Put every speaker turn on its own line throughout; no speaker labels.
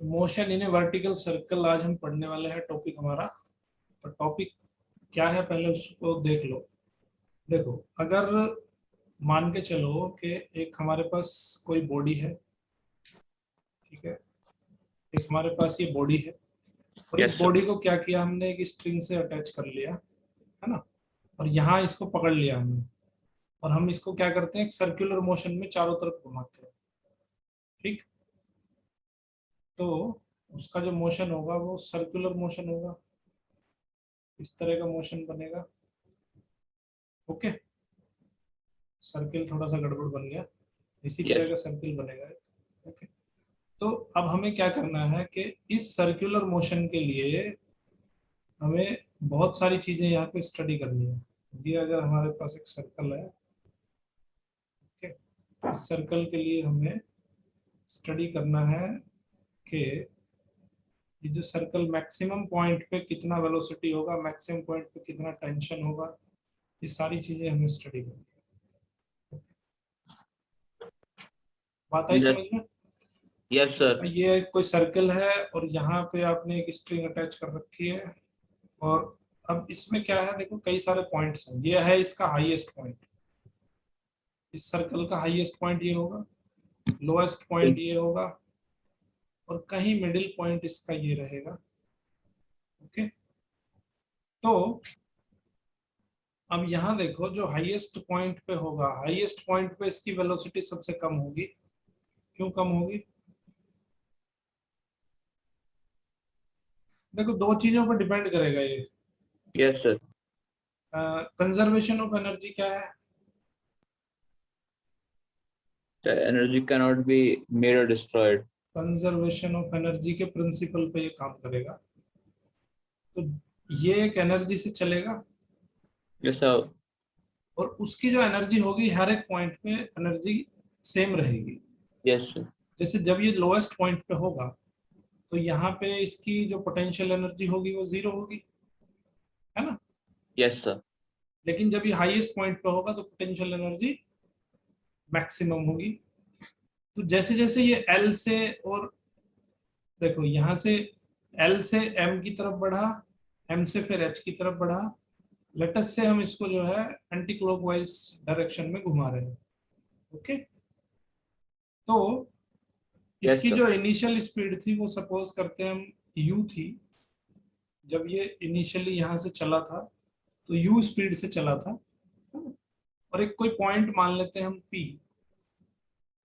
Motion in A vertical circle आज हम पढ़ने वाले हैं, टॉपिक हमारा। तो टॉपिक क्या है पहले उसको देख लो। देखो, अगर मान के चलो कि एक हमारे पास कोई बॉडी है, ठीक है, एक हमारे पास ये बॉडी है और इस
यस सर।
बॉडी को क्या किया हमने, एक स्ट्रिंग से अटैच कर लिया है ना, और यहाँ इसको पकड़ लिया हमने और हम इसको क्या करते हैं, एक सर्कुलर मोशन में चारों तरफ घुमाते हैं। ठीक, तो उसका जो मोशन होगा वो सर्कुलर मोशन होगा, इस तरह का मोशन बनेगा। ओके, सर्किल थोड़ा सा गड़बड़ बन गया, इसी तरह
यस
का सर्किल बनेगा। ओके, तो अब हमें क्या करना है कि इस सर्कुलर मोशन के लिए हमें बहुत सारी चीजें यहाँ पे स्टडी करनी है। ये अगर हमारे पास एक सर्कल है, ओके, इस सर्कल के लिए हमें स्टडी करना है कि ये जो सर्कल मैक्सिमम पॉइंट पे कितना वेलोसिटी होगा, मैक्सिमम पॉइंट पे कितना टेंशन होगा, ये सारी चीजें हमें स्टडी करनी है। बात आई
यस
समझ में?
Yes sir.
ये कोई सर्कल है और यहाँ पे आपने एक स्ट्रिंग अटैच कर रखी है और अब इसमें क्या है, देखो कई सारे पॉइंट्स हैं। ये है इसका हाईएस्ट पॉइंट, इस सर्कल का हाईएस्ट पॉइंट ये होगा, लोएस्ट पॉइंट ये होगा और कहीं मिडिल पॉइंट इसका ये रहेगा। ओके, तो अब यहाँ देखो, जो हाईएस्ट पॉइंट पे होगा, हाईएस्ट पॉइंट पे इसकी वेलोसिटी सबसे कम होगी। क्यों कम होगी? देखो, दो चीजों पर डिपेंड करेगा ये।
Yes sir.
Conservation of energy क्या है?
Energy can not be made और डिस्ट्रॉयड।
कंजर्वेशन ऑफ एनर्जी के प्रिंसिपल पे ये काम करेगा। तो ये एक एनर्जी से चलेगा
यस सर।
और उसकी जो एनर्जी होगी हर एक पॉइंट पे एनर्जी सेम रहेगी।
Yes sir.
जैसे जब ये लोएस्ट पॉइंट पे होगा तो यहाँ पे इसकी जो पोटेंशियल एनर्जी होगी वो जीरो होगी, है ना।
Yes sir.
लेकिन जब ये हाईएस्ट पॉइंट पे होगा तो पोटेंशियल एनर्जी मैक्सिमम होगी। तो जैसे जैसे ये एल से, और देखो यहाँ से एल से एम की तरफ बढ़ा, एम से फिर एच की तरफ बढ़ा, लेटस से हम इसको जो है एंटी क्लॉकवाइज डायरेक्शन में घुमा रहे हैं। ओके, तो
यस
इसकी
सर।
जो इनिशियल स्पीड थी वो सपोज करते हैं हम यू थी। जब ये इनिशियली यहाँ से चला था तो यू स्पीड से चला था और एक कोई पॉइंट मान लेते हैं हम पी।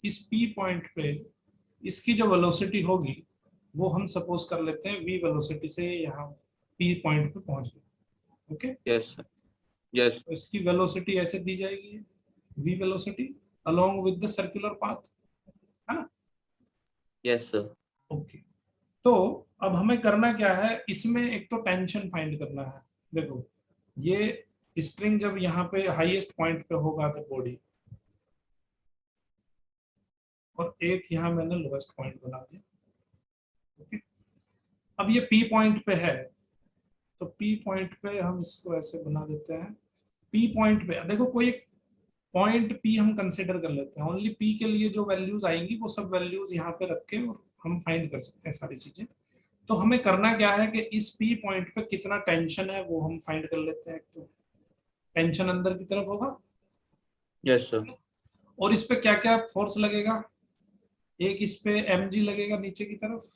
इस पी पॉइंट पे इसकी जो वेलोसिटी होगी वो हम सपोज कर लेते हैं वी वेलोसिटी से यहाँ पी पॉइंट पे पहुंच गए। Okay,
yes sir. यस।
तो इसकी वेलोसिटी ऐसे दी जाएगी, v velocity along with the circular path, है ना।
Yes sir.
ओके, तो अब हमें करना क्या है, इसमें एक तो टेंशन फाइंड करना है। देखो, ये स्ट्रिंग जब यहाँ पे हाईएस्ट पॉइंट पे होगा तो बॉडी, और एक यहाँ मैंने लोएस्ट पॉइंट बना दिया। ओके, अब ये पी पॉइंट पे है तो पी पॉइंट पे हम इसको ऐसे बना देते हैं। पी पॉइंट पे देखो, कोई एक पॉइंट पी हम कंसिडर कर लेते हैं, ओनली पी के लिए जो वैल्यूज आएंगी वो सब वैल्यूज यहाँ पे रख के और हम फाइंड कर सकते हैं सारी चीजें। तो हमें करना क्या है कि इस पी पॉइंट पे कितना टेंशन है वो हम फाइंड कर लेते हैं। तो टेंशन अंदर की तरफ होगा
यस सर।
और इस पे क्या क्या फोर्स लगेगा, एक इस पे एम जी लगेगा नीचे की तरफ,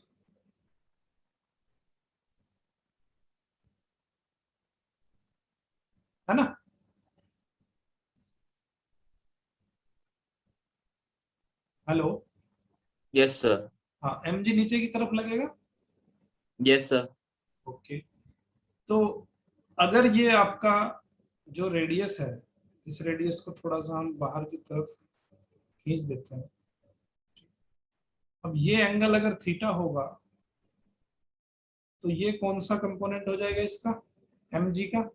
है ना। Hello,
yes sir.
हाँ, एम जी नीचे की तरफ लगेगा।
Yes sir.
ओके, तो अगर ये आपका जो रेडियस है, इस रेडियस को थोड़ा सा हम बाहर की तरफ खींच देते हैं। अब ये एंगल अगर थीटा होगा तो ये कौन सा कंपोनेंट हो जाएगा इसका, एम जी का,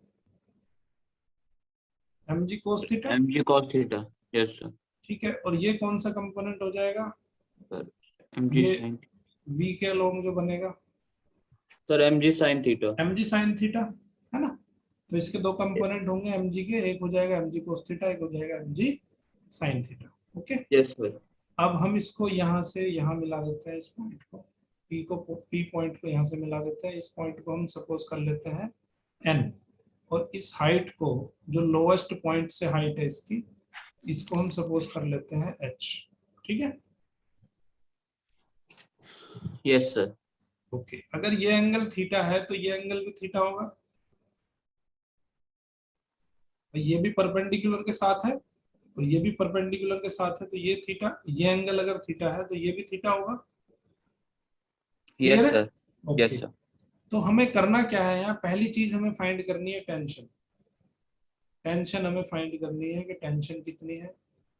m g cos theta.
M g cos theta. Yes sir.
ठीक है, और ये कौन सा कंपोनेंट हो जाएगा,
सर एम जी
ये
साइन।
वी के अलोंग जो बनेगा,
sir m g sine theta.
M g sine theta, है ना। तो इसके दो कंपोनेंट होंगे एम जी के, एक हो जाएगा एम जी कोस थीटा, एक हो जाएगा m g sine theta. Okay,
yes sir.
अब हम इसको यहाँ से यहाँ मिला देते हैं इस पॉइंट को, पी पॉइंट को यहाँ से मिला देते हैं, इस पॉइंट को हम सपोज कर लेते हैं एन, और इस हाइट को जो लोएस्ट पॉइंट से हाइट है इसकी, इसको हम सपोज कर लेते हैं एच। ठीक है,
Yes, sir.
ओके। अगर ये एंगल थीटा है तो ये एंगल भी थीटा होगा, ये भी परपेंडिकुलर के साथ है और ये भी परपेंडिकुलर के साथ है, तो ये थीटा, ये एंगल अगर थीटा है तो ये भी थीटा होगा। क्लियर
Yes,
है?
sir.
ओके।
Yes, sir.
तो हमें करना क्या है, यहाँ पहली चीज हमें फाइंड करनी है टेंशन। टेंशन हमें फाइंड करनी है कि टेंशन कितनी है,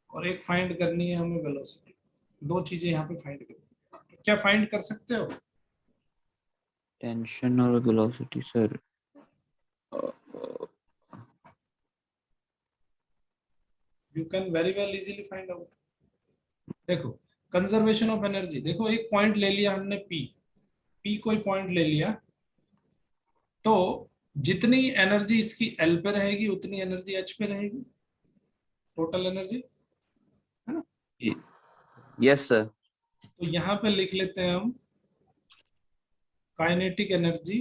और एक फाइंड करनी है हमें वेलोसिटी। दो चीजें यहाँ पे फाइंड करनी है। क्या फाइंड कर सकते हो?
Tension or velocity, sir. Uh,
you can very well easily find out. देखो, कंजर्वेशन ऑफ एनर्जी, देखो एक पॉइंट ले लिया हमने पी, पी कोई पॉइंट ले लिया, तो जितनी एनर्जी इसकी एल पे रहेगी उतनी एनर्जी एच पे रहेगी, टोटल एनर्जी, है ना?
yes, sir.
तो यहाँ पे लिख लेते हैं हम kinetic energy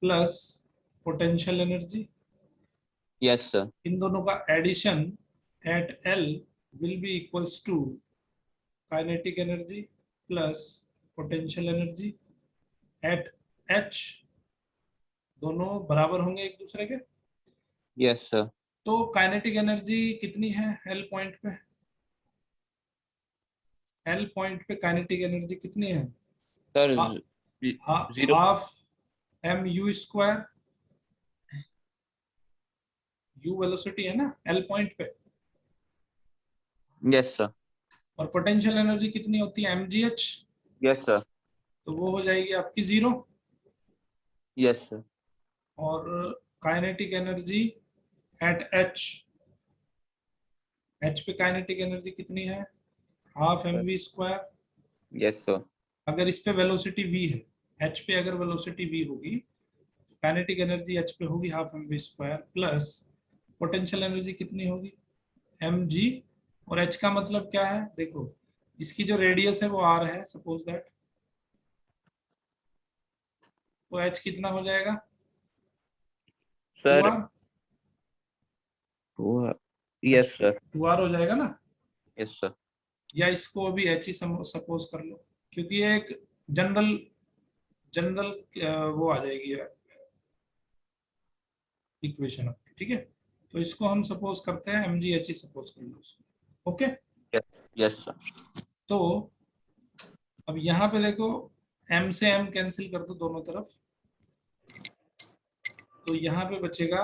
plus potential energy.
Yes, sir.
इन दोनों का addition at L will be equals to kinetic energy plus potential energy at H, दोनों बराबर होंगे एक दूसरे के।
Yes, sir.
तो काइनेटिक एनर्जी कितनी है एल पॉइंट पे? एल पॉइंट पे काइनेटिक एनर्जी कितनी है?
Sir, zero.
Half m u square, u velocity है ना एल पॉइंट पे,
Yes, sir.
और पोटेंशियल एनर्जी कितनी होती है m g h,
Yes, sir.
तो वो हो जाएगी आपकी जीरो।
Yes, sir.
और kinetic energy at H, H पे काइनेटिक एनर्जी कितनी है? Half m we square.
Yes, sir.
अगर इस पे वेलोसिटी वी है, एच पे अगर वेलोसिटी वी होगी, काइनेटिक एनर्जी एच पे होगी half m we square, plus potential energy कितनी होगी एम जी, और एच का मतलब क्या है, देखो इसकी जो रेडियस है वो आर है, सपोज दैट, तो एच कितना हो जाएगा? Two
Sir,
r. H
yes, sir.
Two r हो जाएगा ना?
Yes, sir.
या इसको अभी एच ही सपोज कर लो, क्योंकि ये एक जनरल जनरल वो आ जाएगी इक्वेशन आपकी। ठीक है, तो इसको हम सपोज करते हैं एम जी एच ही सपोज कर लो उसको। Okay,
Yes, yes, sir.
तो अब यहाँ पे देखो, m से m कैंसिल कर दो दोनों तरफ, तो यहाँ पे बचेगा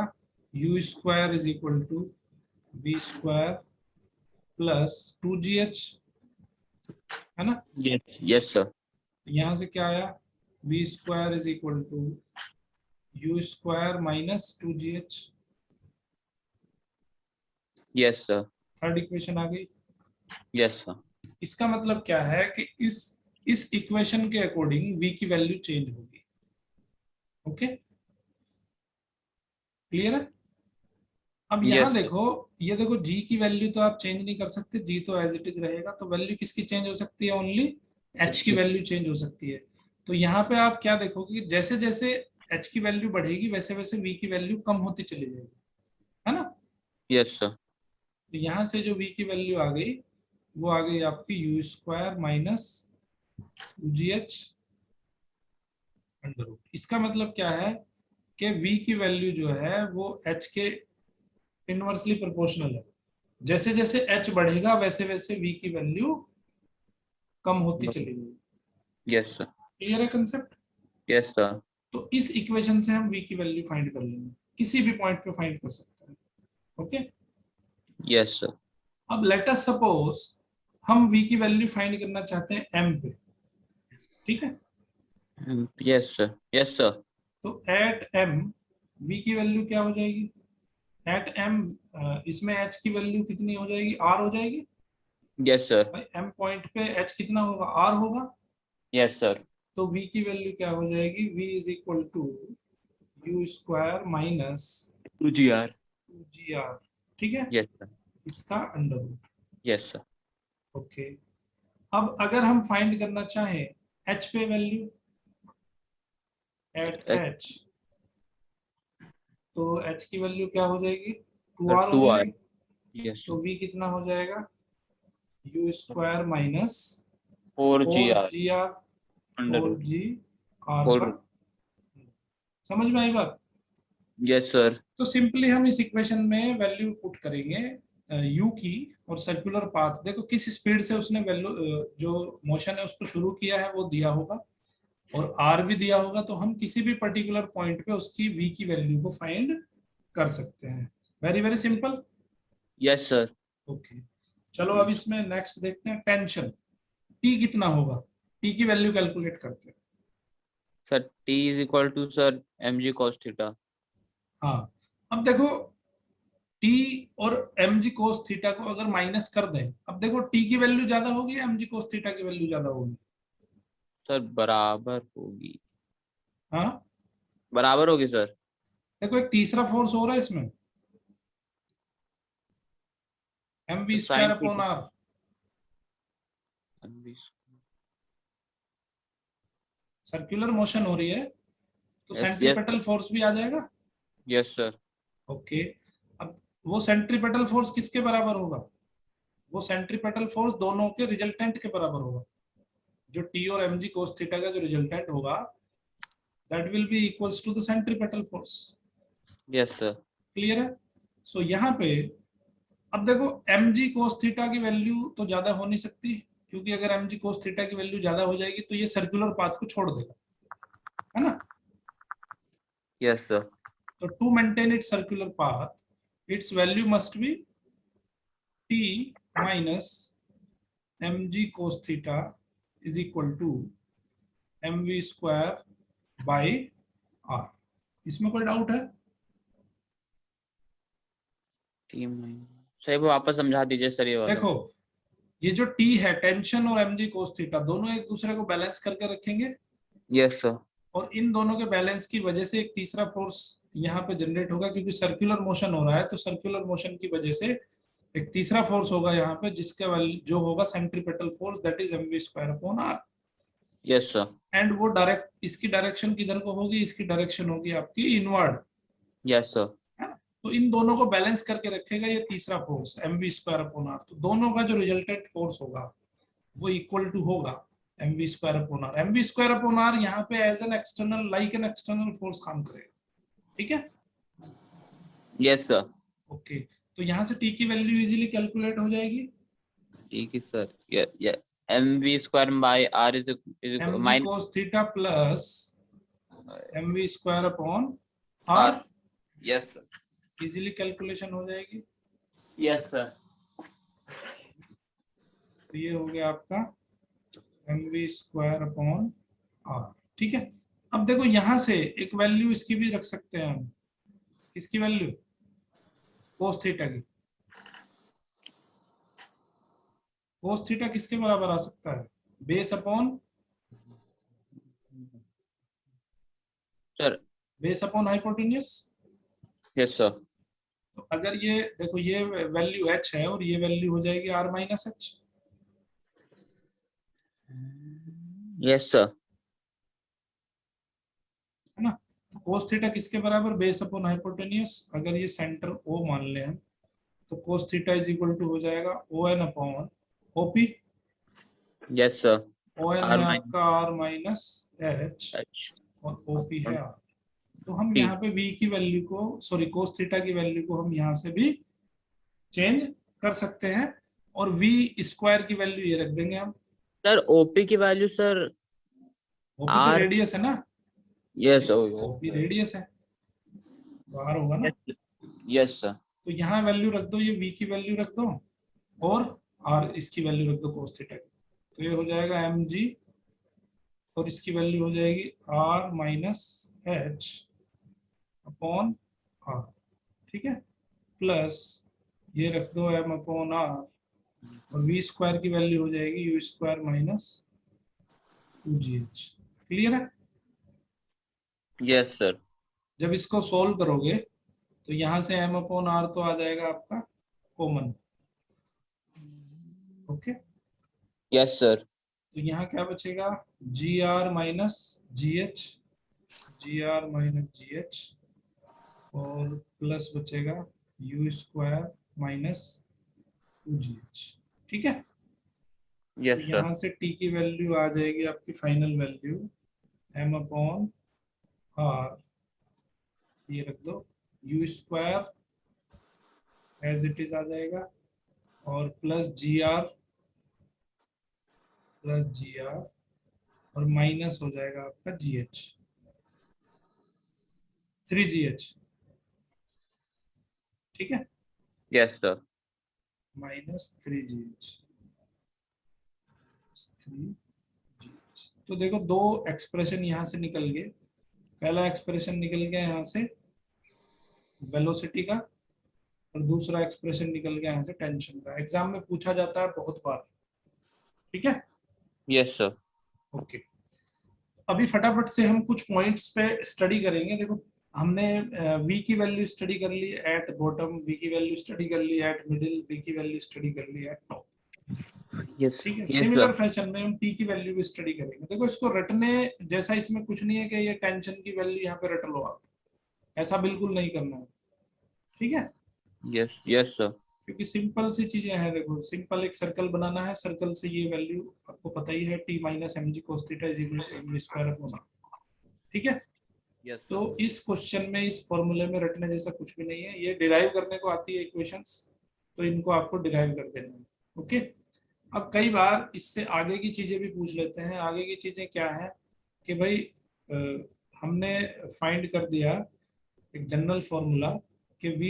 u square is equal to b square plus two g h, है ना?
Yes, yes, sir.
यहाँ से क्या आया, b square is equal to u square minus two g h.
Yes, sir.
Third equation आ गई।
Yes, sir.
इसका मतलब क्या है कि इस इक्वेशन के अकॉर्डिंग v की वैल्यू चेंज होगी। ओके, क्लियर है? अब यहाँ
Yes, sir.
देखो, ये देखो g की वैल्यू तो आप चेंज नहीं कर सकते, g तो एज इट इज रहेगा, तो वैल्यू किसकी चेंज हो सकती है? ओनली h की वैल्यू चेंज हो सकती है। तो यहाँ पे आप क्या देखोगे, जैसे जैसे h की वैल्यू बढ़ेगी वैसे वैसे v की वैल्यू कम होती चली जाएगी, है ना?
Yes, sir.
तो यहाँ से जो v की वैल्यू आ गई, वो आ गई आपकी u square minus two g h under root. इसका मतलब क्या है कि v की वैल्यू जो है वो h के इनवर्सली प्रोपोर्शनल है। जैसे जैसे h बढ़ेगा वैसे वैसे v की वैल्यू कम होती चली जाएगी।
Yes, sir.
क्लियर है कंसेप्ट?
Yes, sir.
तो इस इक्वेशन से हम v की वैल्यू फाइंड कर लेंगे, किसी भी पॉइंट पे फाइंड कर सकते हैं। Okay,
Yes, sir.
अब लेट अस सपोज हम v की वैल्यू फाइंड करना चाहते हैं m पे। ठीक है,
Yes, sir. Yes, sir.
तो एट m v की वैल्यू क्या हो जाएगी? एट m इसमें h की वैल्यू कितनी हो जाएगी? r हो जाएगी।
Yes, sir.
भाई m पॉइंट पे h कितना होगा? r होगा।
Yes, sir.
तो v की वैल्यू क्या हो जाएगी? v is equal to u square minus
2GR.
Two g r. ठीक है,
Yes, sir.
इसका under root.
Yes, sir.
Okay, अब अगर हम फाइंड करना चाहें एच पे वैल्यू एट एच, तो एच की वैल्यू क्या हो जाएगी, 2r हो
2r.
जाएगी।
Yes sir.
तो v कितना हो जाएगा, u square minus
4gr
4gr,
under
four
root
g r
whole
का।
root.
समझ में आई बात।
Yes sir.
तो सिंपली हम इस इक्वेशन में वैल्यू पुट करेंगे u की, और सर्कुलर पाथ देखो किस स्पीड से उसने वैल्यू जो मोशन है उसको शुरू किया है वो दिया होगा, और r भी दिया होगा, तो हम किसी भी पर्टिकुलर पॉइंट पे उसकी v की वैल्यू को फाइंड कर सकते हैं। Very very simple.
Yes sir.
Okay, चलो अब इसमें नेक्स्ट देखते हैं टेंशन। t कितना होगा, t की वैल्यू कैलकुलेट करते हैं।
Sir t is equal to sir mg cos theta.
हाँ, अब देखो t और mg cos थीटा को अगर माइनस कर दें, अब देखो t की वैल्यू ज्यादा होगी या mg cos थीटा की वैल्यू ज्यादा होगी।
सर बराबर होगी,
हाँ,
बराबर होगी सर.
देखो एक तीसरा फोर्स हो रहा है इसमें, m we square
sine
upon
theta.
R. Circular motion हो रही है तो
यस यस
सेंट्रीपेटल फोर्स भी आ जाएगा।
Yes sir.
ओके, अब वो सेंट्रीपेटल फोर्स किसके बराबर होगा, वो सेंट्रीपेटल फोर्स दोनों के रिजल्टेंट के बराबर होगा। जो टी और एम जी कोस थीटा का जो रिजल्टेंट होगा, that will be equals to the centripetal force.
Yes sir.
Clear है। सो यहाँ पे अब देखो एम जी कोस थीटा की वैल्यू तो ज्यादा हो नहीं सकती, क्योंकि अगर एम जी कोस थीटा की वैल्यू ज्यादा हो जाएगी तो ये सर्कुलर पाथ को छोड़ देगा, है ना।
Yes sir.
तो to maintain its circular path, its value must be T minus M g cos theta is equal to M we square by r. इसमें कोई डाउट है।
टीम सही, वो वापस समझा दीजिए सर ये वाला.
देखो ये जो टी है, टेंशन और एम जी कोस थीटा दोनों एक दूसरे को बैलेंस करके रखेंगे,
यस सर.
और इन दोनों के बैलेंस की वजह से एक तीसरा फोर्स यहाँ पे जनरेट होगा, क्योंकि सर्कुलर मोशन हो रहा है, तो सर्कुलर मोशन की वजह से एक तीसरा फोर्स होगा यहाँ पे, जिसका जो होगा centripetal force, that is m we square upon r.
Yes sir.
And वो डायरेक्ट इसकी डायरेक्शन किधर को होगी, इसकी डायरेक्शन होगी आपकी इनवर्ड,
यस सर.
है ना। तो इन दोनों को बैलेंस करके रखेगा ये तीसरा force m we square upon r, तो दोनों का जो रिजल्टेंट फोर्स होगा वो इक्वल टू होगा m we square upon r. M we square upon r यहाँ पे as an external, like an external force काम करेगा। ठीक है।
Yes sir.
ओके, तो यहाँ से टी की वैल्यू इजीली कैलकुलेट हो जाएगी।
ठीक है सर. या m we square by r is
m g
minus
cos theta plus m we square upon
r.
R,
yes sir.
Easily calculation हो जाएगी।
Yes sir.
तो ये हो गया आपका m we square upon are. ठीक है। अब देखो यहाँ से एक वैल्यू इसकी भी रख सकते हैं हम, किसकी वैल्यू, कोस थीटा की। कोस थीटा किसके बराबर आ सकता है, base upon,
sir.
Base upon hypotenuse.
Yes sir.
तो अगर ये देखो ये वैल्यू h है और ये वैल्यू हो जाएगी r minus H,
yes sir.
है ना। तो कोस थीटा किसके बराबर, बेस अपॉन हाइपोटेन्यूस। अगर ये सेंटर O मान ले हम, तो cos theta is equal to हो जाएगा O N upon OP.
Yes sir.
O N
r
है
माइनस
आपका r माइनस एच,
एच
और ओपी है r। तो हम
टी.
यहाँ पे v की वैल्यू को, सॉरी कोस थीटा की वैल्यू को हम यहाँ से भी चेंज कर सकते हैं, और v स्क्वायर की वैल्यू ये रख देंगे हम।
सर ओपी की वैल्यू सर
ओपी तो
आर.
रेडियस है ना,
यस.
ओपी रेडियस है तो r होगा ना।
Yes sir.
तो यहाँ वैल्यू रख दो, ये v की वैल्यू रख दो, और r इसकी वैल्यू रख दो कोस थीटा की। तो ये हो जाएगा एम जी, और इसकी वैल्यू हो जाएगी r minus h upon are. ठीक है, प्लस ये रख दो m अपॉन आर, और v स्क्वायर की वैल्यू हो जाएगी u square minus 2gh। Clear है।
Yes sir.
जब इसको सोल्व करोगे तो यहाँ से m अपॉन आर तो आ जाएगा आपका कॉमन। Okay,
yes sir.
तो यहाँ क्या बचेगा, g r minus g h, g r minus g h, और प्लस बचेगा u square minus two g h. ठीक है। तो
यस सर।
यहाँ से टी की वैल्यू आ जाएगी आपकी final value m upon r, ये रख दो, u square as it is आ जाएगा, और plus g r, plus g r, और माइनस हो जाएगा आपका जी एच, 3GH। ठीक है,
yes sir.
Minus 3GH, 3GH। तो देखो दो एक्सप्रेशन यहाँ से निकल गए। पहला एक्सप्रेशन निकल गया यहाँ से वेलोसिटी का, और दूसरा एक्सप्रेशन निकल गया यहाँ से टेंशन का। एग्जाम में पूछा जाता है बहुत बार। ठीक है,
यस सर।
ओके। अभी फटाफट से हम कुछ पॉइंट्स पे स्टडी करेंगे। देखो, हमने v की वैल्यू स्टडी कर ली एट बॉटम, v की वैल्यू स्टडी कर ली एट मिडिल, v की वैल्यू स्टडी कर ली एट टॉप।
यस
ठीक है,
यस
सिमिलर
सर।
फैशन में हम t की वैल्यू भी स्टडी करेंगे। देखो, इसको रटने जैसा इसमें कुछ नहीं है कि ये टेंशन की वैल्यू यहाँ पे रट लो आप, ऐसा बिल्कुल नहीं करना है। ठीक है,
यस यस सर।
क्योंकि सिंपल सी चीजें हैं। देखो, सिंपल एक सर्कल बनाना है, सर्कल से ये वैल्यू आपको पता ही है, T minus M g cos theta is equal to square of होना। ठीक है,
यस
तो
सर।
इस क्वेश्चन में इस फॉर्मूले में रटने जैसा कुछ भी नहीं है। ये डिराइव करने को आती है इक्वेशंस, तो इनको आपको डिराइव कर देना है। ओके। अब कई बार इससे आगे की चीजें भी पूछ लेते हैं। आगे की चीजें क्या है कि भाई हमने फाइंड कर दिया एक जनरल फॉर्मूला कि v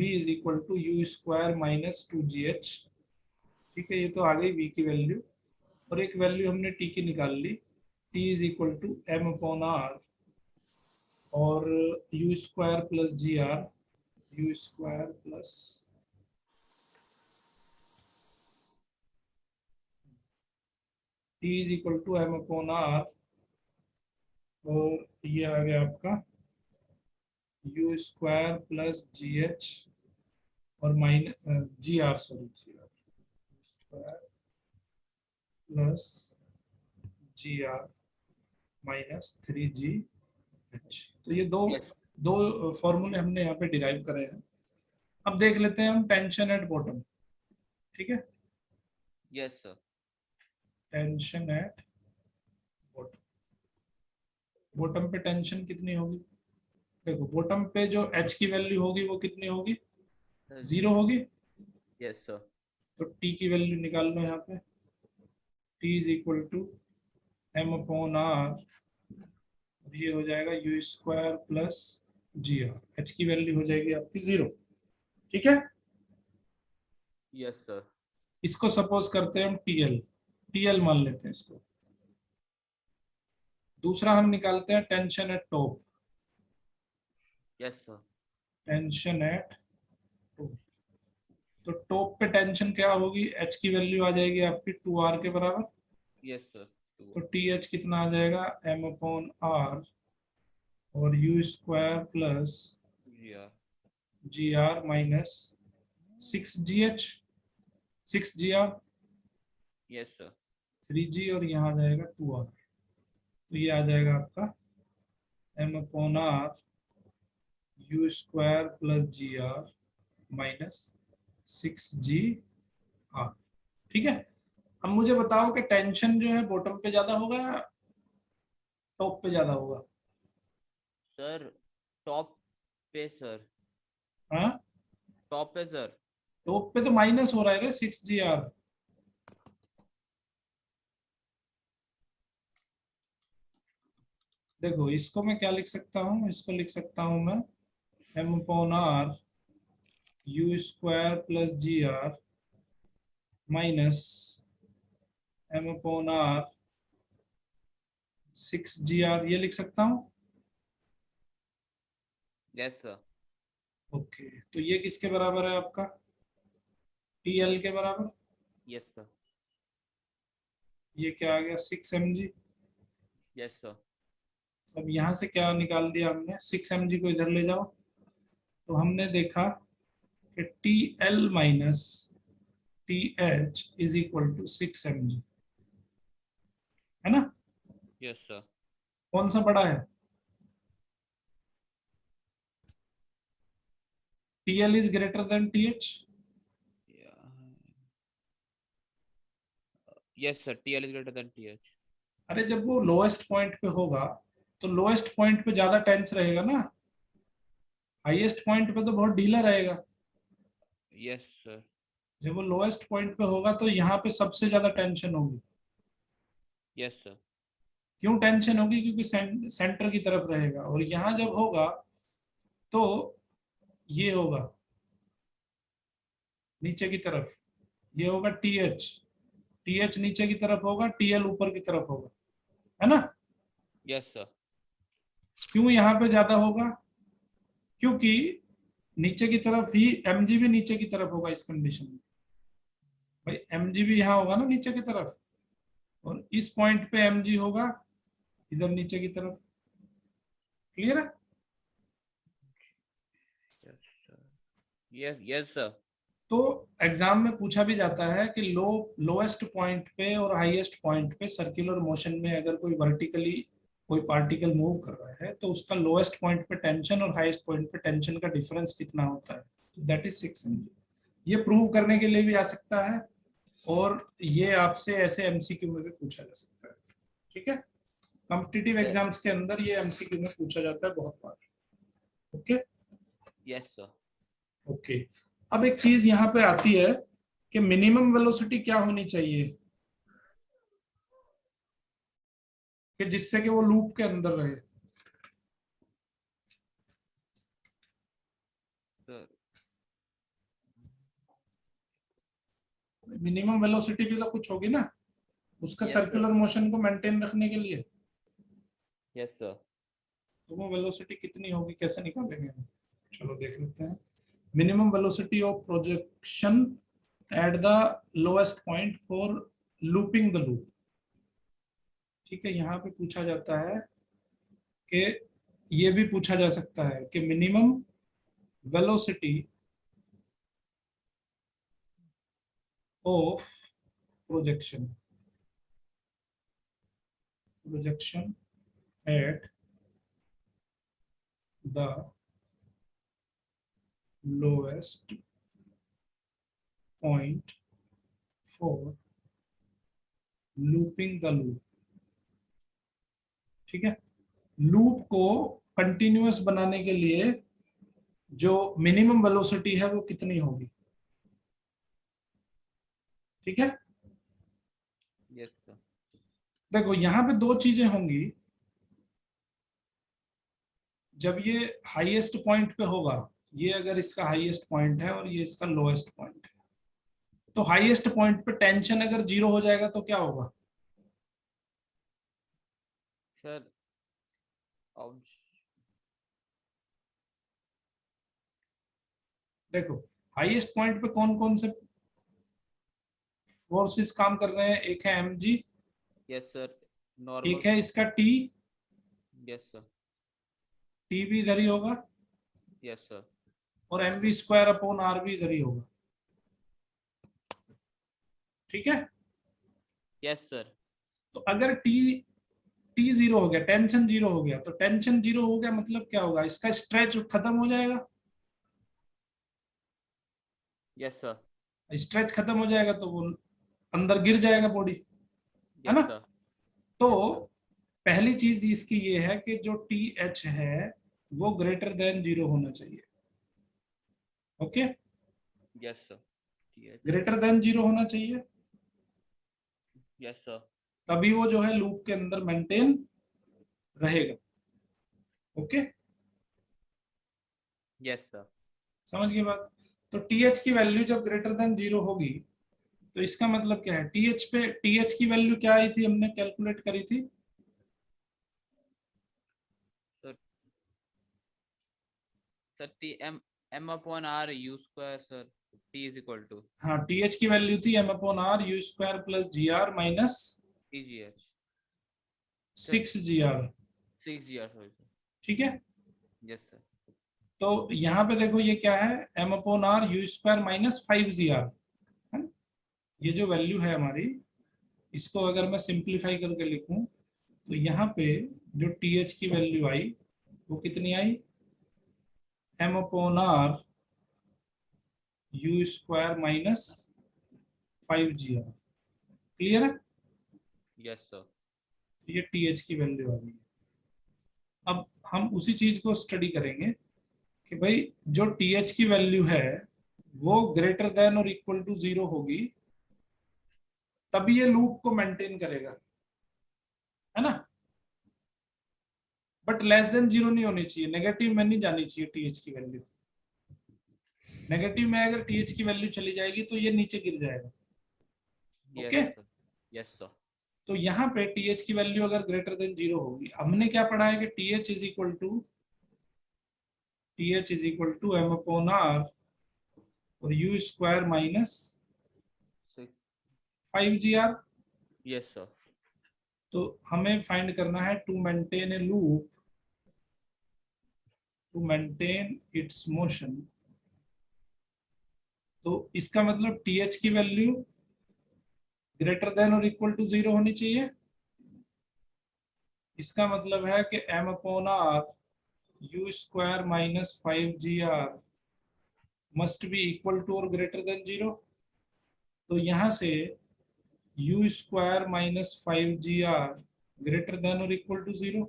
is equal to u square minus two g h. ठीक है, ये तो आ गई v की वैल्यू, और एक वैल्यू हमने t की निकाल ली, t is equal to m upon are, और u square plus g r, u square plus T is equal to m upon are, और ये आ गया आपका u square plus g h, और minus g r, sorry g r square plus g r minus 3GH। तो ये दो
yes
दो फॉर्मूले हमने यहाँ पे डिराइव करे हैं। अब देख लेते हैं हम टेंशन एट बॉटम। ठीक है,
yes sir.
Tension at bottom, bottom पे टेंशन कितनी होगी। देखो, बॉटम पे जो एच की वैल्यू होगी वो कितनी होगी, जीरो होगी।
Yes sir.
तो टी की वैल्यू निकाल लो यहाँ पे, T is equal to m upon are, और ये हो जाएगा u square plus g r, h की वैल्यू हो जाएगी आपकी जीरो। ठीक है,
यस सर।
इसको सपोज करते हैं हम टीएल, टीएल मान लेते हैं इसको। दूसरा हम निकालते हैं tension eight top,
yes sir.
Tension eight top. तो टॉप पे टेंशन क्या होगी, एच की वैल्यू आ जाएगी आपकी 2R के बराबर।
Yes sir.
तो टी एच कितना आ जाएगा, एम अपॉन आर, और यू स्क्वायर प्लस
या
g r minus 6GH, 6GR,
yes sir.
3G, और यहाँ आ जाएगा 2R। तो ये आ जाएगा आपका m upon r, u square plus g r minus 6GR। ठीक है, अब मुझे बताओ कि टेंशन जो है बॉटम पे ज्यादा होगा या टॉप पे ज्यादा होगा।
सर टॉप पे सर।
हाँ,
टॉप पे सर।
टॉप पे तो माइनस हो रहा है 6GR। देखो, इसको मैं क्या लिख सकता हूँ, इसको लिख सकता हूँ मैं m upon r, u square plus g r minus m upon r 6GR, ये लिख सकता हूँ।
Yes sir.
ओके, तो ये किसके बराबर है आपका, टीएल के बराबर।
Yes sir.
ये क्या आ गया, 6mg।
Yes sir.
अब यहाँ से क्या निकाल दिया हमने, 6mg को इधर ले जाओ, तो हमने देखा कि T L minus T H is equal to 6mg। है ना?
Yes sir.
कौन सा बड़ा है? TL is greater than TH।
Yeah. Yes sir. TL is greater than TH.
अरे जब वो लोएस्ट पॉइंट पे होगा तो लोएस्ट पॉइंट पे ज्यादा टेंस रहेगा ना, हाईएस्ट पॉइंट पे तो बहुत ढीला रहेगा।
Yes sir.
जब वो लोएस्ट पॉइंट पे होगा तो यहाँ पे सबसे ज्यादा टेंशन होगी।
Yes sir.
क्यों टेंशन होगी? क्योंकि सेंटर की तरफ रहेगा, और यहाँ जब होगा तो ये होगा नीचे की तरफ, ये होगा TH। TH नीचे की तरफ होगा, TL ऊपर की तरफ होगा, है ना?
Yes sir.
क्यों यहाँ पे ज्यादा होगा? क्योंकि नीचे की तरफ ही MG भी नीचे की तरफ होगा इस कंडीशन में। भाई MG भी यहाँ होगा ना नीचे की तरफ, और इस पॉइंट पे MG होगा इधर नीचे की तरफ। क्लियर है?
Yes sir. Yes sir.
तो एग्जाम में पूछा भी जाता है कि लोएस्ट पॉइंट पे और हाईएस्ट पॉइंट पे सर्कुलर मोशन में अगर कोई वर्टिकली कोई पार्टिकल मूव कर रहा है तो उसका लोएस्ट पॉइंट पे टेंशन और हाईएस्ट पॉइंट पे टेंशन का डिफरेंस कितना होता है, तो दैट इज 6 mg। ये प्रूव करने के लिए भी आ सकता है, और ये आपसे ऐसे MCQ में भी पूछा जा सकता है। ठीक है, कॉम्पिटिटिव एग्जाम्स के अंदर ये MCQ में पूछा जाता है बहुत बार। Okay
Yes sir.
ओके। अब एक चीज यहाँ पे आती है कि मिनिमम वेलोसिटी क्या होनी चाहिए कि जिससे कि वो लूप के अंदर रहे।
Sir.
मिनिमम वेलोसिटी भी तो कुछ होगी ना उसका,
Yes sir.
सर्कुलर मोशन को मेंटेन रखने के लिए।
Yes sir.
तो वो वेलोसिटी कितनी होगी, कैसे निकालेंगे हम? चलो देख लेते हैं। Minimum velocity of projection at the lowest point for looping the loop. ठीक है, यहाँ पे पूछा जाता है कि ये भी पूछा जा सकता है कि minimum velocity of projection at the lowest point for looping the loop। ठीक है, लूप को कंटिन्यूअस बनाने के लिए जो मिनिमम वेलोसिटी है वो कितनी होगी? ठीक है,
Yes sir.
देखो यहाँ पे दो चीजें होंगी। जब ये हाईएस्ट पॉइंट पे होगा, ये अगर इसका हाईएस्ट पॉइंट है और ये इसका लोएस्ट पॉइंट है, तो हाईएस्ट पॉइंट पे टेंशन अगर 0 हो जाएगा तो क्या होगा?
Sir.
देखो हाईएस्ट पॉइंट पे कौन कौन से फोर्सेस काम कर रहे हैं? एक है MG,
Yes sir. Normal.
एक है इसका T।
Yes sir.
T भी इधर ही होगा,
Yes sir.
और mv² / r भी इधर ही होगा। ठीक है,
Yes sir.
तो अगर T 0 हो गया, टेंशन 0 हो गया, तो टेंशन 0 हो गया मतलब क्या होगा? इसका स्ट्रेच खत्म हो जाएगा।
Yes sir.
स्ट्रेच खत्म हो जाएगा तो वो अंदर गिर जाएगा बॉडी, है
Yes
ना?
sir.
तो
Yes sir.
पहली चीज इसकी ये है कि जो TH है वो ग्रेटर देन 0 होना चाहिए। Okay,
Yes sir. TH.
Greater than 0 होना चाहिए,
Yes sir.
तभी वो जो है लूप के अंदर मेंटेन रहेगा। Okay,
Yes sir.
समझ गए बात? तो TH की वैल्यू जब ग्रेटर देन 0 होगी तो इसका मतलब क्या है? TH की वैल्यू क्या आई थी, हमने कैलकुलेट करी थी?
Sir. Sir. M/r u². Sir. T is equal to
हाँ, TH की वैल्यू थी m/r u² + gr minus
TGH.
6gr।
6gr. Sorry sir.
ठीक है,
Yes sir.
तो यहाँ पे देखो ये क्या है, m/r u² - 5gr है ना? ये जो वैल्यू है हमारी इसको अगर मैं सिंप्लीफाई करके लिखूं तो यहाँ पे जो TH की वैल्यू आई वो कितनी आई, m/r u² minus 5gr। Clear है?
Yes sir.
ये TH की वैल्यू आ गई। अब हम उसी चीज को स्टडी करेंगे कि भाई जो TH की वैल्यू है वो ग्रेटर देन और इक्वल टू 0 होगी तभी ये लूप को मेंटेन करेगा, है ना। बट लेस देन 0 नहीं होनी चाहिए, नेगेटिव में नहीं जानी चाहिए TH की वैल्यू। नेगेटिव में अगर TH की वैल्यू चली जाएगी तो ये नीचे गिर जाएगा। Okay,
yes sir. Yes sir.
तो यहाँ पे TH की वैल्यू अगर ग्रेटर देन 0 होगी, हमने क्या पढ़ा है कि TH is equal to m/r और u² minus 5gr।
Yes sir.
तो हमें फाइंड करना है to maintain a loop, to maintain its motion. तो इसका मतलब TH की वैल्यू ग्रेटर देन और इक्वल टू 0 होनी चाहिए। इसका मतलब है कि m/r u² minus 5gr must be equal to और ग्रेटर देन 0। तो यहां से u² minus 5gr greater than और इक्वल टू 0।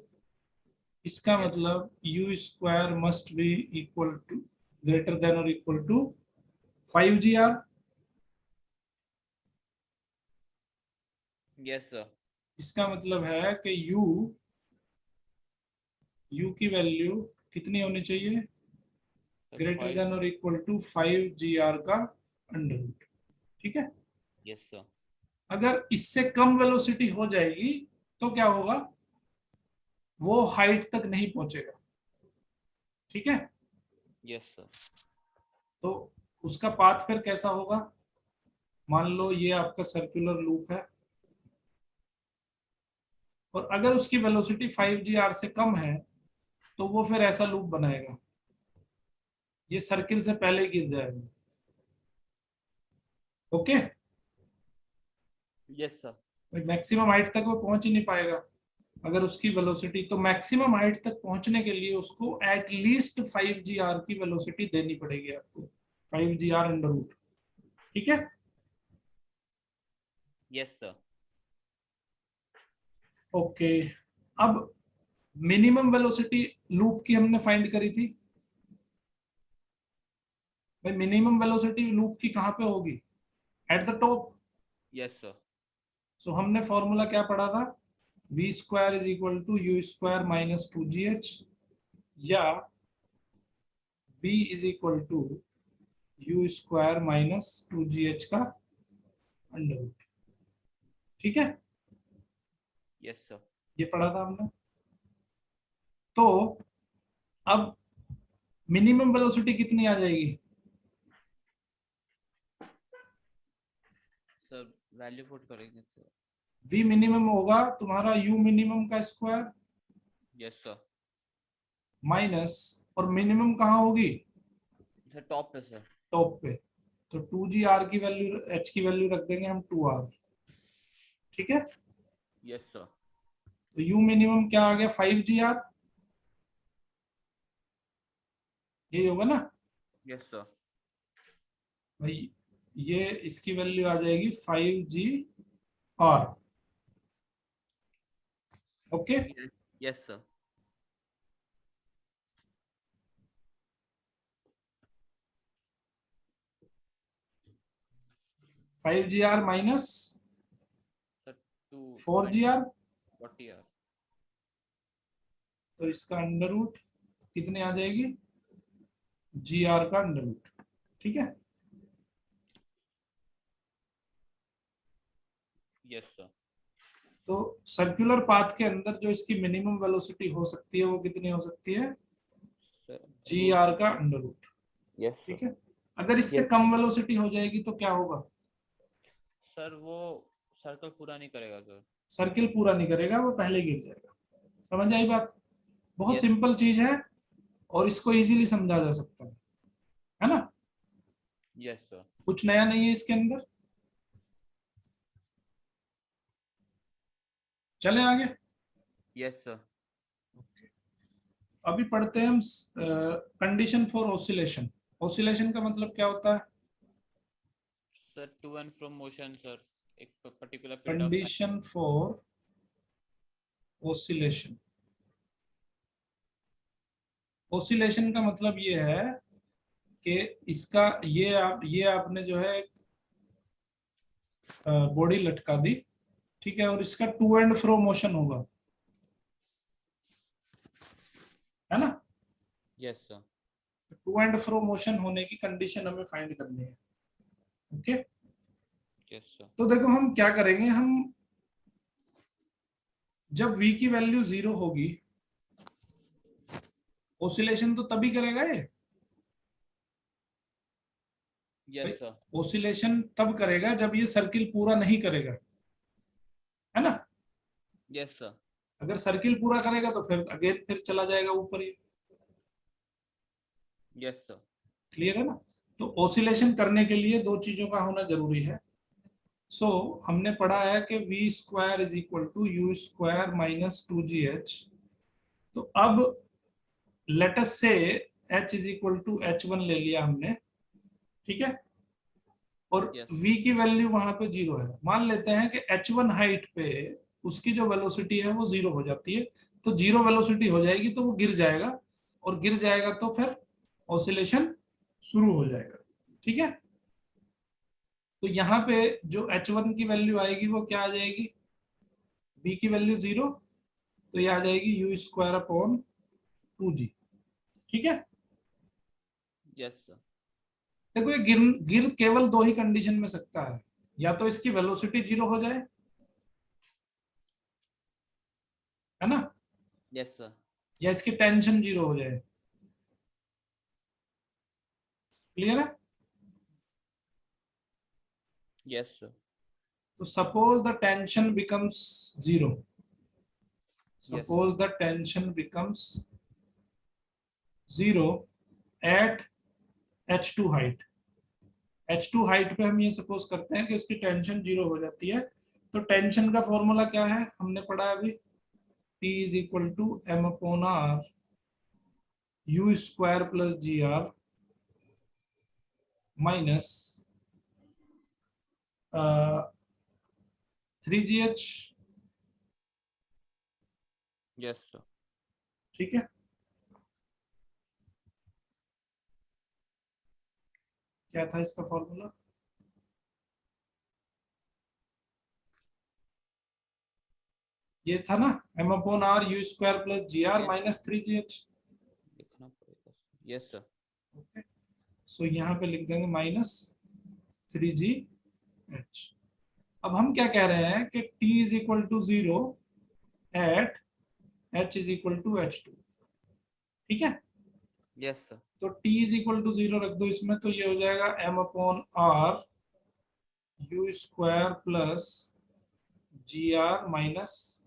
इसका
Yes.
मतलब u² must be equal to greater than और equal to 5gr।
Yes sir.
इसका मतलब है कि u की वैल्यू कितनी होनी चाहिए, ग्रेटर देन और इक्वल टू 5gr का अंडर रूट। ठीक है,
यस सर।
अगर इससे कम वेलोसिटी हो जाएगी तो क्या होगा, वो हाइट तक नहीं पहुंचेगा। ठीक है,
यस सर।
तो उसका पाथ फिर कैसा होगा, मान लो ये आपका सर्कुलर लूप है और अगर उसकी वेलोसिटी 5gr से कम है तो वो फिर ऐसा लूप बनाएगा, ये सर्किल से पहले गिर जाएगा। Okay,
yes sir.
Maximum height तक वो पहुंच ही नहीं पाएगा अगर उसकी वेलोसिटी, तो मैक्सिमम हाइट तक पहुंचने के लिए उसको एटलीस्ट 5gr की वेलोसिटी देनी पड़ेगी आपको, 5gr अंडर रूट। ठीक है,
यस सर।
ओके। अब मिनिमम वेलोसिटी लूप की हमने फाइंड करी थी भाई, मिनिमम वेलोसिटी लूप की कहां पे होगी, at the top.
Yes sir.
So हमने फॉर्मूला क्या पढ़ा था, v² is equal to u² minus 2gh, या v is equal to u² minus 2gh का अंडर रूट। ठीक है,
यस सर।
ये पढ़ा था हमने। तो अब मिनिमम वेलोसिटी कितनी आ जाएगी,
सर वैल्यू पुट करेंगे सर।
v मिनिमम होगा तुम्हारा u मिनिमम का स्क्वायर
यस सर।
माइनस, और मिनिमम कहाँ होगी,
सर टॉप पे सर।
टॉप पे। तो 2gr की वैल्यू, h की वैल्यू रख देंगे हम 2r। ठीक है,
यस सर।
तो u मिनिमम क्या आ गया, 5gr, यही होगा ना
यस सर।
भाई। ये इसकी वैल्यू आ जाएगी 5gr। Okay,
yes sir.
5gr minus
sir
4gr,
40 r.
तो इसका अंडर रूट कितने आ जाएगी, gr का अंडर रूट। ठीक है,
यस सर।
तो सर्कुलर पाथ के अंदर जो इसकी मिनिमम वेलोसिटी हो सकती है वो कितनी हो सकती है, gr का अंडर रूट।
यस
ठीक
सर।
है, अगर इससे
यस
कम वेलोसिटी हो जाएगी तो क्या होगा,
सर वो सर्कल पूरा नहीं करेगा सर।
सर्किल पूरा नहीं करेगा, वो पहले गिर जाएगा। समझ आई बात, बहुत
यस
सिंपल चीज है और इसको इजीली समझा जा सकता है ना।
Yes sir.
कुछ नया नहीं है इसके अंदर। चले आगे।
Yes sir.
अभी पढ़ते हैं हम कंडीशन फॉर ऑसिलेशन। ऑसिलेशन का मतलब क्या होता है?
Sir to and from motion sir, एक particular period of time.
Condition for oscillation. Oscillation का मतलब ये है कि इसका ये आपने जो है बॉडी लटका दी, ठीक है, और इसका टू एंड फ्रो मोशन होगा, है ना?
Yes sir.
To and fro motion होने की कंडीशन हमें फाइंड करनी है। Okay,
yes sir.
तो देखो हम क्या करेंगे, हम जब v की वैल्यू 0 होगी, ऑसिलेशन तो तभी करेगा ये भाई।
Yes sir.
ऑसिलेशन तब करेगा जब ये सर्किल पूरा नहीं करेगा, है ना?
Yes sir.
अगर सर्किल पूरा करेगा तो फिर अगेन फिर चला जाएगा ऊपर ही।
Yes sir.
क्लियर है ना? तो ऑसिलेशन करने के लिए दो चीजों का होना जरूरी है। हमने पढ़ा है कि v square is equal to u square minus 2gh। तो अब let's say h is equal to h1 ले लिया हमने, ठीक है, और
यस
v की वैल्यू वहां पे 0 है। मान लेते हैं कि h1 हाइट पे उसकी जो वेलोसिटी है वो 0 हो जाती है। तो 0 वेलोसिटी हो जाएगी तो वो गिर जाएगा, और गिर जाएगा तो फिर ऑसिलेशन शुरू हो जाएगा, ठीक है। तो यहाँ पे जो h1 की वैल्यू आएगी वो क्या आ जाएगी? v की वैल्यू 0, तो ये आ जाएगी यू स्क्वायर अपॉन 2g, ठीक है।
Yes sir.
देखो ये गिर गिर केवल दो ही कंडीशन में सकता है, या तो इसकी वेलोसिटी 0 हो जाए, है ना,
यस सर।
या इसकी टेंशन 0 हो जाए। क्लियर है?
Yes sir.
तो suppose the tension becomes 0,
yes
suppose the tension becomes 0 at h2 height. h2 height पे हम ये सपोज करते हैं कि उसकी टेंशन 0 हो जाती है। तो टेंशन का फॉर्मूला क्या है, हमने पढ़ा है अभी, T is equal to m upon r u square plus g r minus 3gh,
yes sir.
ठीक है। क्या था इसका फॉर्मूला? ये था ना, m upon r u square plus g r
yes
minus 3gh।
लिखना पड़ेगा। Yes sir.
ओके, सो यहाँ पे लिख देंगे माइनस 3gh। अब हम क्या कह रहे हैं कि t is equal to 0 at h is equal to h2, ठीक है।
Yes sir.
तो t इज इक्वल टू 0 रख दो इसमें, तो ये हो जाएगा m upon r u square plus g r minus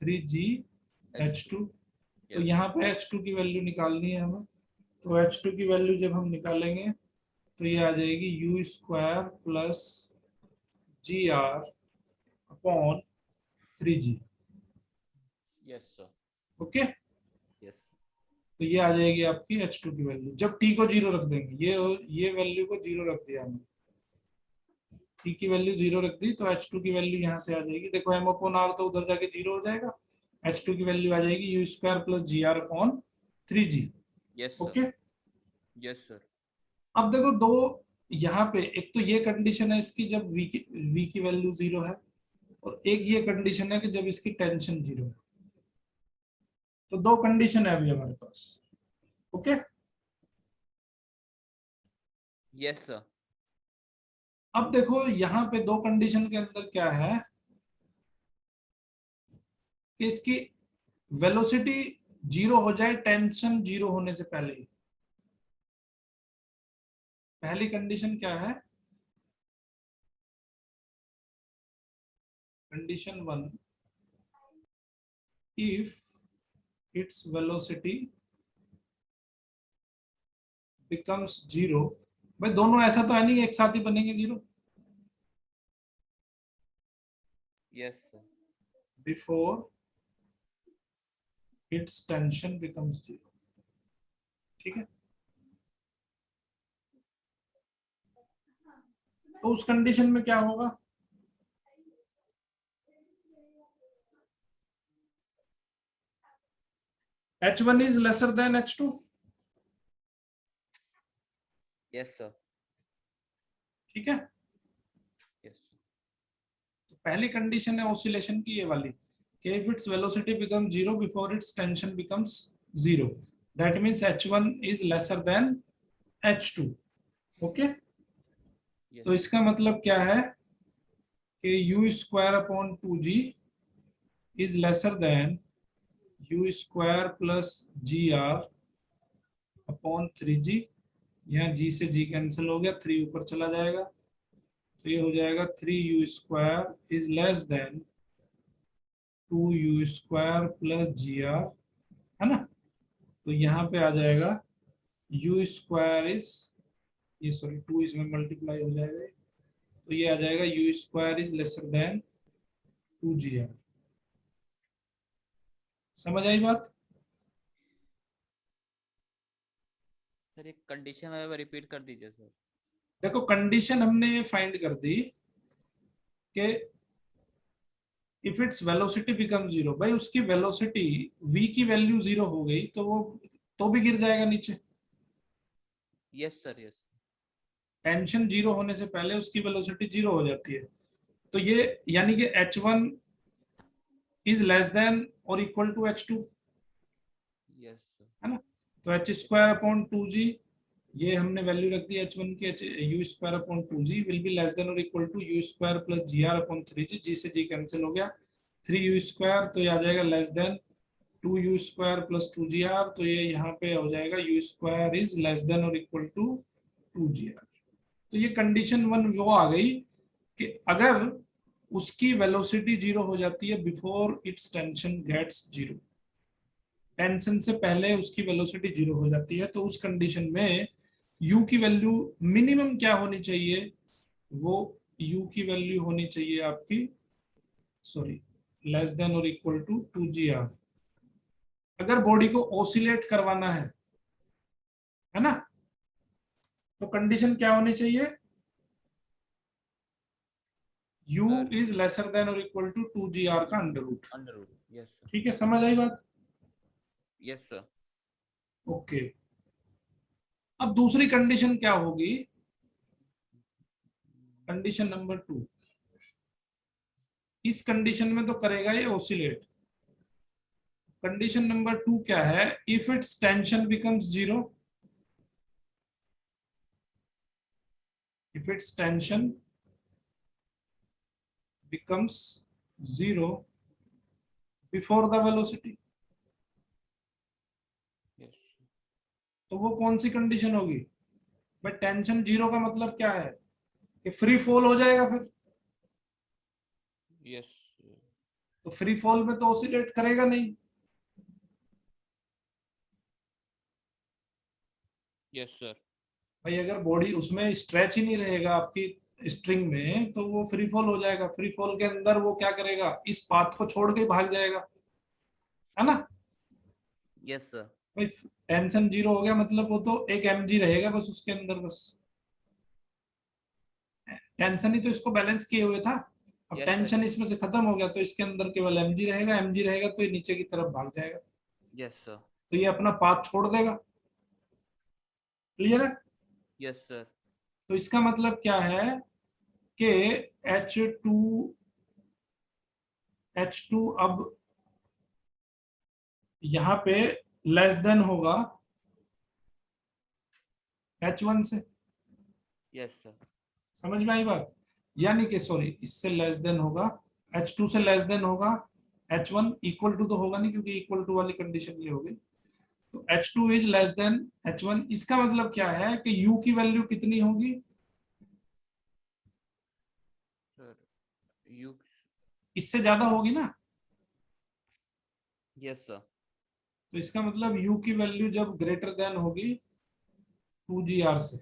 3gh2। तो
यस
यहाँ पे h2 की वैल्यू निकालनी है हमें। तो h2 की वैल्यू जब हम निकालेंगे तो ये आ जाएगी u square plus g r upon 3g।
Yes sir.
Okay,
yes
तो ये आ जाएगी आपकी h2 की वैल्यू जब t को 0 रख देंगे। ये वैल्यू को 0 रख दिया हमने, t की वैल्यू 0 रख दी, तो h2 की वैल्यू यहाँ से आ जाएगी। देखो m अपॉन आर तो उधर जाके 0 हो जाएगा, h2 की वैल्यू आ जाएगी u square plus g r upon 3g।
Yes sir.
Okay,
yes sir.
अब देखो दो यहाँ पे, एक तो ये कंडीशन है इसकी जब v की वैल्यू 0 है, और एक ये कंडीशन है कि जब इसकी टेंशन 0 है। तो दो कंडीशन है अभी हमारे पास। Okay,
yes sir.
अब देखो यहाँ पे दो कंडीशन के अंदर क्या है कि इसकी वेलोसिटी 0 हो जाए टेंशन 0 होने से पहले ही। पहली कंडीशन क्या है? Condition 1, if its velocity becomes 0। भाई दोनों ऐसा तो है नहीं एक साथ ही बनेंगे 0।
Yes sir.
Before its tension becomes 0। ठीक है, तो उस कंडीशन में क्या होगा? H1 is lesser than H2।
Yes sir.
ठीक है,
Yes.
तो पहली कंडीशन है ऑसिलेशन की ये वाली कि if its velocity becomes 0 before its tension becomes 0, that means H1 is lesser than H2। Okay,
Yes.
तो इसका मतलब क्या है कि u square upon 2g is lesser than u square plus g r upon 3g। यहाँ g से g cancel हो गया, 3 ऊपर चला जाएगा, तो ये हो जाएगा 3u square is less than 2u square plus g r, है ना। तो यहाँ पे आ जाएगा u स्क्वायर इज, ये सॉरी 2 इसमें मल्टीप्लाई हो जाएगा, तो ये आ जाएगा u square is lesser then 2gr। समझ आई बात?
सर एक कंडीशन है रिपीट कर दीजिए सर।
देखो कंडीशन हमने ये फाइंड कर दी कि इफ इट्स वेलोसिटी बिकम 0, भाई उसकी वेलोसिटी v की वैल्यू 0 हो गई तो वो तो भी गिर जाएगा नीचे।
Yes sir yes.
टेंशन 0 होने से पहले उसकी वेलोसिटी 0 हो जाती है, तो ये यानी कि h1 इज लेस देन और equal to h2,
yes sir.
है ना। तो h स्क्वायर अपॉन 2g, ये हमने वैल्यू रख दी h1 की, u square upon 2g will be less than और equal to u square plus g r upon 3g, जी से g कैंसिल हो गया, 3u स्क्वायर, तो ये आ जाएगा less than 2u square plus 2gr, तो ये यहाँ पे हो जाएगा u square is less than और इक्वल टू 2gr। तो ये कंडीशन 1 वो आ गई कि अगर उसकी वेलोसिटी 0 हो जाती है before its tension gets 0, tension से पहले उसकी वेलोसिटी 0 हो जाती है, तो उस कंडीशन में u की वैल्यू मिनिमम क्या होनी चाहिए? वो u की वैल्यू होनी चाहिए आपकी, सॉरी, लेस देन और इक्वल टू 2gr, अगर बॉडी को ऑसिलेट करवाना है ना। तो कंडीशन क्या होनी चाहिए? u इज लेसर देन और इक्वल टू 2gr का under root.
Under root. Yes sir.
ठीक है, समझ आई बात?
Yes sir.
ओके, अब दूसरी कंडीशन क्या होगी? कंडीशन नंबर 2, इस कंडीशन में तो करेगा ये ऑसिलेट। कंडीशन नंबर 2 क्या है? If it's tension becomes 0, if its tension becomes 0 before the velocity,
yes.
तो वो कौन सी कंडीशन होगी? भाई टेंशन 0 का मतलब क्या है कि फ्री फॉल हो जाएगा फिर,
यस।
तो फ्री फॉल में तो ऑसिलेट करेगा नहीं।
Yes sir.
भाई अगर बॉडी उसमें स्ट्रेच ही नहीं रहेगा आपकी स्ट्रिंग में, तो वो फ्री फॉल हो जाएगा। फ्री फॉल के अंदर वो क्या करेगा? इस पाथ को छोड़ के भाग जाएगा, है ना।
Yes sir.
भाई टेंशन 0 हो गया मतलब वो तो एक mg रहेगा बस उसके अंदर, बस टेंशन ही तो इसको बैलेंस किए हुए था। अब
यस सर।
टेंशन इसमें से खत्म हो गया तो इसके अंदर केवल mg रहेगा, mg रहेगा तो ये नीचे की तरफ भाग जाएगा,
यस सर।
तो ये अपना पाथ छोड़ देगा। क्लियर है?
Yes sir.
तो इसका मतलब क्या है कि H2 अब यहाँ पे लेस देन होगा H1 से।
Yes sir.
समझ में आई बात? यानी कि सॉरी, इससे लेस देन होगा, H2 से लेस देन होगा H1, इक्वल टू तो होगा नहीं क्योंकि इक्वल टू वाली कंडीशन ये हो गई। तो H2 is less then H1, इसका मतलब क्या है कि U की वैल्यू कितनी होगी?
Sir you.
इससे ज्यादा होगी ना।
Yes sir.
तो इसका मतलब U की वैल्यू जब ग्रेटर देन होगी 2gr से,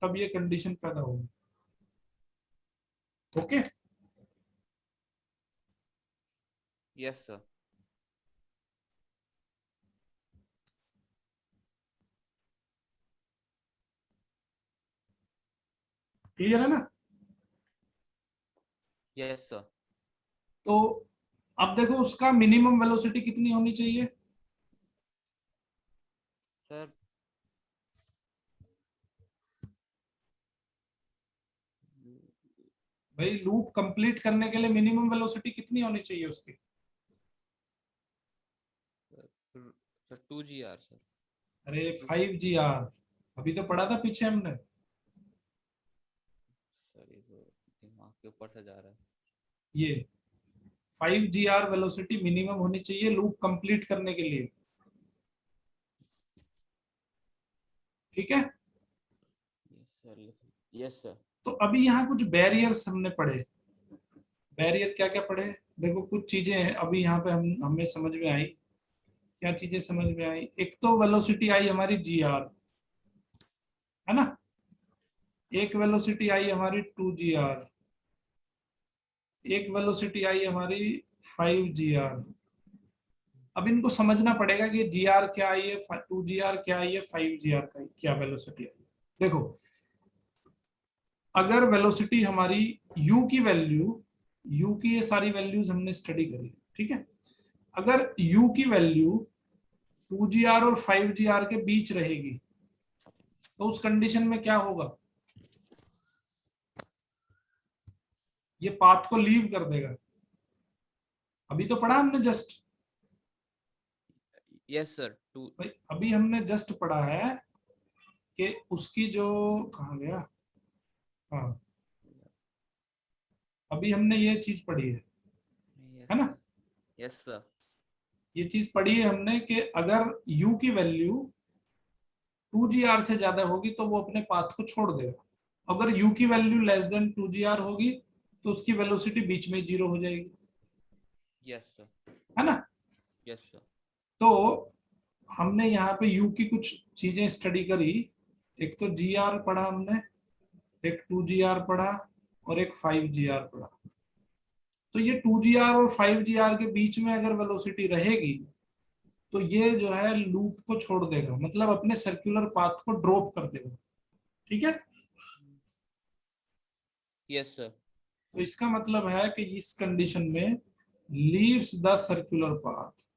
तब ये कंडीशन पैदा होगी। Okay,
Yes, sir.
क्लियर है ना?
Yes, sir.
तो अब देखो उसका मिनिमम वेलोसिटी कितनी होनी चाहिए?
Sir,
भाई लूप कंप्लीट करने के लिए मिनिमम वेलोसिटी कितनी होनी चाहिए उसकी?
sir 2 GR, sir.
अरे 5 GR, अभी तो पढ़ा था पीछे हमने।
सर ये तो दिमाग के ऊपर से जा रहा है।
ये 5 GR वेलोसिटी मिनिमम होनी चाहिए लूप कंप्लीट करने के लिए, ठीक है?
Yes, sir. Yes, sir.
तो अभी यहाँ कुछ बैरियर्स हमने पढ़े। बैरियर क्या क्या पढ़े? देखो कुछ चीजें हैं अभी यहाँ पे हम हमें समझ में आई। क्या चीजें समझ में आई? एक तो वेलोसिटी आई हमारी GR, है ना? एक वेलोसिटी आई हमारी 2 GR, एक वेलोसिटी आई हमारी 5 GR। अब इनको समझना पड़ेगा कि GR क्या आई है, 2 GR क्या आई है, 5 GR का क्या वेलोसिटी आई है। देखो अगर वेलोसिटी हमारी u की वैल्यू, u की ये सारी वैल्यूज हमने स्टडी करी, ठीक है? अगर u की वैल्यू 2 GR और 5 GR के बीच रहेगी तो उस कंडीशन में क्या होगा? ये पाथ को लीव कर देगा। अभी तो पढ़ा हमने जस्ट,
Yes, sir. Two.
भाई अभी हमने जस्ट पढ़ा है कि उसकी जो, कहाँ गया, हाँ अभी हमने ये चीज पढ़ी
Yes,
है ना?
sir. Yes, sir.
ये चीज पढ़ी है हमने कि अगर u की वैल्यू 2 GR से ज्यादा होगी तो वो अपने पाथ को छोड़ देगा। अगर u की वैल्यू लेस देन 2 GR होगी तो उसकी वेलोसिटी बीच में जीरो हो जाएगी,
Yes, sir.
है ना?
Yes, sir.
तो हमने यहाँ पे u की कुछ चीजें स्टडी करी। एक तो GR पढ़ा हमने, एक 2 GR पढ़ा और एक 5 GR पढ़ा। तो ये 2 GR और 5 GR के बीच में अगर वेलोसिटी रहेगी तो ये जो है लूप को छोड़ देगा, मतलब अपने सर्कुलर पाथ को ड्रॉप कर देगा, ठीक है?
Yes, sir.
तो इसका मतलब है कि इस कंडीशन में leaves the circular path,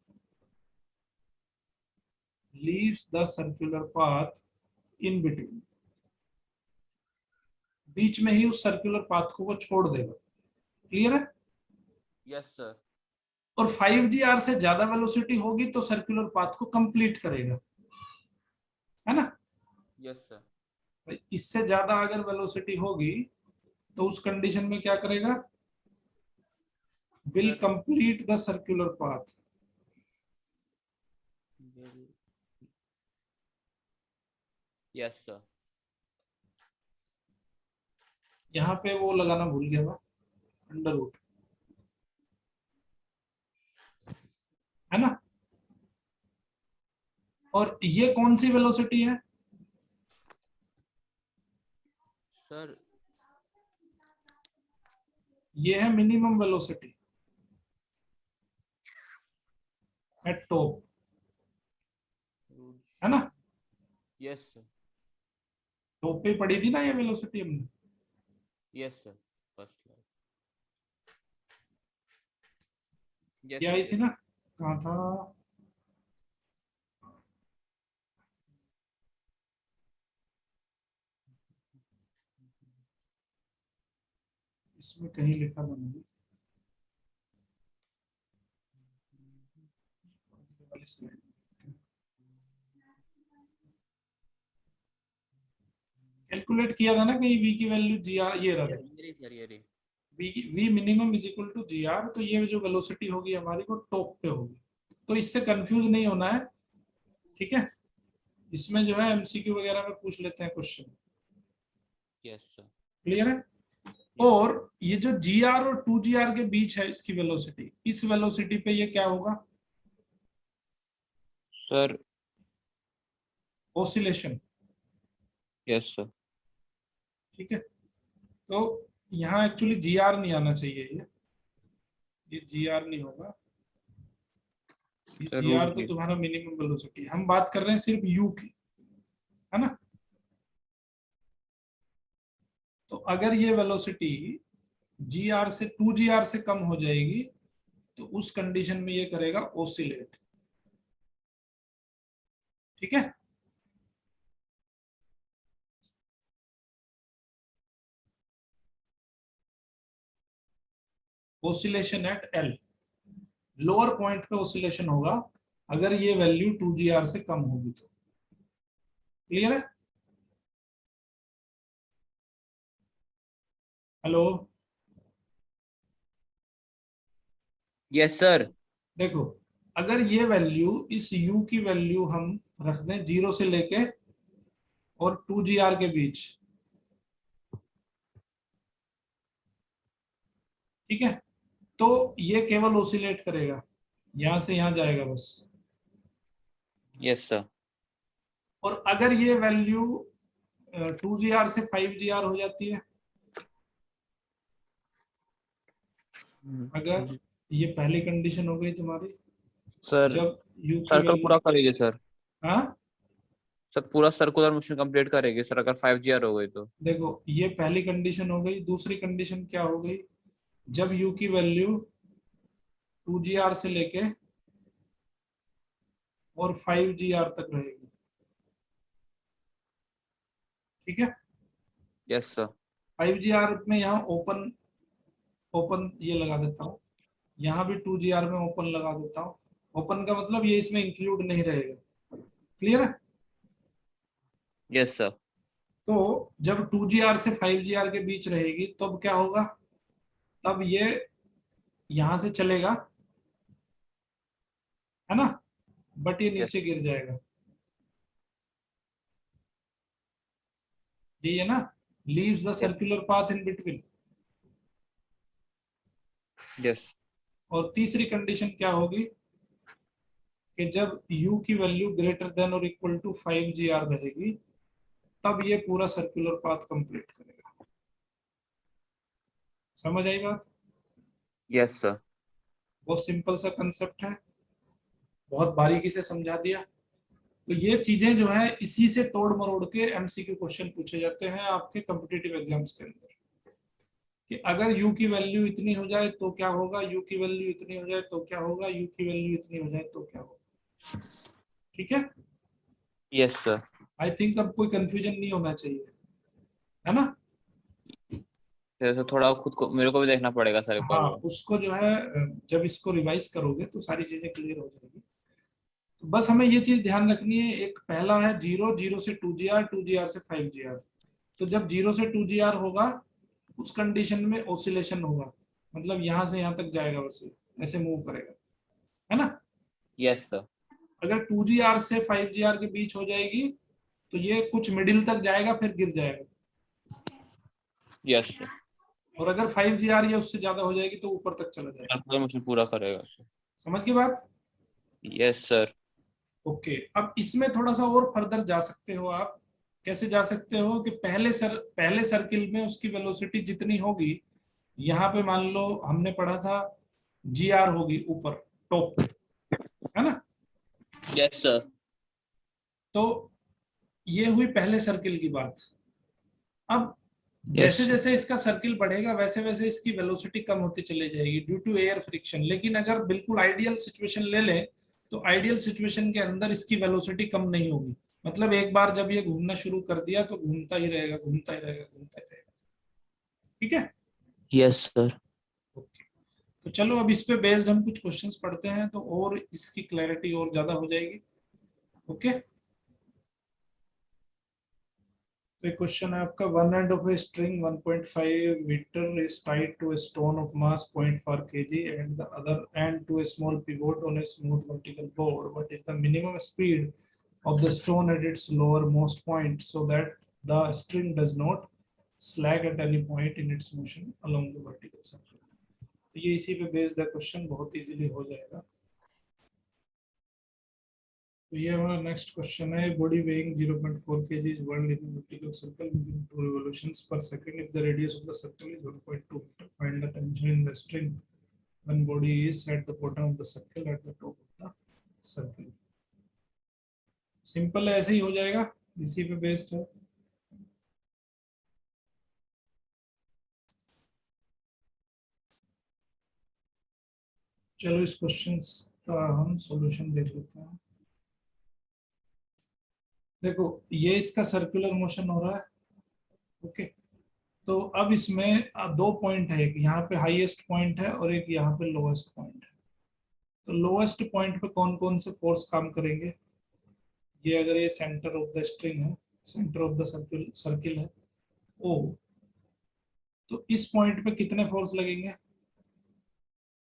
leaves the circular path in between, बीच में ही उस सर्कुलर पाथ को वो छोड़ देगा। क्लियर है?
Yes, sir.
और 5 GR से ज्यादा वेलोसिटी होगी तो सर्कुलर पाथ को कंप्लीट करेगा, है ना?
Yes, sir.
इससे ज्यादा अगर वेलोसिटी होगी तो उस कंडीशन में क्या करेगा? Will
Sir,
complete the circular path.
will. Yes, sir.
यहाँ पे वो लगाना भूल गया मैं, अंडर रूट, है ना? और ये कौन सी वेलोसिटी है?
Sir,
ये है मिनिमम वेलोसिटी एट टॉप, है ना?
yes, sir.
टॉप पे पड़ी थी ना ये वेलोसिटी हमने।
Yes, sir. First slide. Yes,
ये
sir.
आई थी
Yes.
ना, कहाँ था? इसमें कहीं लिखा था मैंने, वाली slide। कैलकुलेट किया था ना कहीं v की वैल्यू GR, ये रहा
Here, here, here, here.
v minimum is equal to GR, तो ये जो वेलोसिटी होगी हमारी वो टॉप पे होगी। तो इससे कंफ्यूज नहीं होना है, ठीक है? इसमें जो है एमसीक्यू वगैरह में पूछ लेते हैं क्वेश्चन।
Yes, sir.
क्लियर है?
Yes.
और ये जो GR और 2 GR के बीच है इसकी वेलोसिटी, इस वेलोसिटी पे ये क्या होगा?
Sir.
Oscillation,
Yes, sir.
ठीक है? तो यहाँ एक्चुअली GR नहीं आना चाहिए, ये GR नहीं होगा, जी आर तो तुम्हारा मिनिमम वेलोसिटी, हम बात कर रहे हैं सिर्फ यू की, है ना। तो अगर ये वेलोसिटी जी आर से 2 GR से कम हो जाएगी तो उस कंडीशन में ये करेगा ओसिलेट, ठीक है। Oscillation at L, lower point पे ओसिलेशन होगा अगर ये वैल्यू 2 GR से कम होगी तो। क्लियर है? हेलो।
Yes sir.
देखो, अगर ये वैल्यू, इस u की वैल्यू हम रख दें 0 से लेके और 2 GR के बीच, ठीक है, तो ये केवल ओसिलेट करेगा, यहां से यहां जाएगा बस।
Yes sir.
और अगर ये वैल्यू 2 GR से 5 GR हो जाती है, अगर ये पहली कंडीशन हो गई तुम्हारी,
सर
जब u की
सर्कल
वैल्यू,
पूरा करेगी सर।
हाँ
सर पूरा सर्कुलर मोशन कंप्लीट करेगी सर अगर 5 GR हो गई तो।
देखो, ये पहली कंडीशन हो गई। दूसरी कंडीशन क्या हो गई, जब u की वैल्यू 2 GR से लेके और 5 GR तक रहेगी, ठीक है।
Yes sir.
5 GR में यहाँ ओपन, ओपन ये लगा देता हूँ, यहाँ भी 2 GR में ओपन लगा देता हूँ। ओपन का मतलब ये इसमें इंक्लूड नहीं रहेगा। क्लियर है?
Yes sir.
तो जब 2 GR से 5 GR के बीच रहेगी तब क्या होगा, तब ये यहां से चलेगा, है ना, बट ये
यस।
नीचे गिर जाएगा। ये है ना, leaves the circular path in between.
Yes.
और तीसरी कंडीशन क्या होगी कि जब u की वैल्यू ग्रेटर देन और इक्वल टू 5 GR रहेगी तब ये पूरा सर्कुलर पाथ कंप्लीट करेगा। समझ आई बात?
Yes sir.
बहुत सिंपल सा कंसेप्ट है, बहुत बारीकी से समझा दिया। तो ये चीजें जो है इसी से तोड़ मरोड़ के एमसीक्यू क्वेश्चन पूछे जाते हैं आपके कॉम्पिटिटिव एग्जाम्स के अंदर, कि अगर u की वैल्यू इतनी हो जाए तो क्या होगा, u की वैल्यू इतनी हो जाए तो क्या होगा, u की वैल्यू इतनी हो जाए तो क्या होगा। ठीक है।
Yes sir.
आई थिंक अब कोई कंफ्यूजन नहीं होना चाहिए, है ना।
तो थोड़ा खुद को मेरे को भी देखना पड़ेगा सर एक बार
हाँ,
वो।
उसको जो है जब इसको रिवाइज करोगे तो सारी चीजें क्लियर हो जाएगी। तो बस हमें ये चीज ध्यान रखनी है, एक पहला है 0, 0 से 2 GR, 2 GR से 5 GR। तो जब 0 से 2 GR होगा उस कंडीशन में ओसिलेशन होगा, मतलब यहां से यहां तक जाएगा, वैसे ऐसे मूव करेगा, है ना।
Yes sir.
अगर 2 GR से 5 GR के बीच हो जाएगी तो ये कुछ मिडिल तक जाएगा फिर गिर जाएगा।
Yes sir.
और अगर 5 GR या उससे ज्यादा हो जाएगी तो ऊपर तक चला जाएगा।
सर्कुलर मोशन पूरा करेगा सर।
समझ की बात?
Yes sir.
ओके, अब इसमें थोड़ा सा और फर्दर जा सकते हो आप। कैसे जा सकते हो कि पहले सर्किल में उसकी वेलोसिटी जितनी होगी, यहाँ पे मान लो हमने पढ़ा था GR होगी ऊपर टॉप पे, है ना।
Yes sir.
तो ये हुई पहले सर्किल की बात। अब
यस
जैसे जैसे इसका सर्किल बढ़ेगा वैसे वैसे इसकी वेलोसिटी कम होती चली जाएगी ड्यू टू एयर फ्रिक्शन। लेकिन अगर बिल्कुल आइडियल सिचुएशन ले लें तो आइडियल सिचुएशन के अंदर इसकी वेलोसिटी कम नहीं होगी। मतलब एक बार जब ये घूमना शुरू कर दिया तो घूमता ही रहेगा, घूमता ही रहेगा, घूमता ही रहेगा। ठीक है।
Yes sir.
ओके, तो चलो अब इस पे बेस्ड हम कुछ क्वेश्चंस पढ़ते हैं तो और इसकी क्लैरिटी और ज्यादा हो जाएगी। ओके, तो एक क्वेश्चन है आपका, one end of a string 1.5 metre is tied to a stone of mass 0.4 kg and the other end to a small pivot on a smooth vertical board. What is the minimum speed of the stone at its lowermost point so that the string does not sag at any point in its motion along the vertical circle? तो ये इसी पे based है question, बहुत easily हो जाएगा। तो ये हमारा नेक्स्ट क्वेश्चन है, body weighing 0.4 kg is whirled in a vertical circle moving 2 revolutions per second. If the radius of the circle is 1.2 meter, find the tension in the string when body is at the bottom of the circle at the top of the circle. Simple ऐसे ही हो जाएगा, इसी पे based है। चलो इस questions का हम सॉल्यूशन देख लेते हैं। देखो ये इसका सर्कुलर मोशन हो रहा है, ओके। तो अब इसमें दो पॉइंट है, एक यहाँ पे हाईएस्ट पॉइंट है और एक यहाँ पे लोएस्ट पॉइंट है। तो लोएस्ट पॉइंट पे कौन कौन से फोर्स काम करेंगे? ये अगर ये सेंटर ऑफ द स्ट्रिंग है, centre of the circle circle है ओ, तो इस पॉइंट पे कितने फोर्स लगेंगे?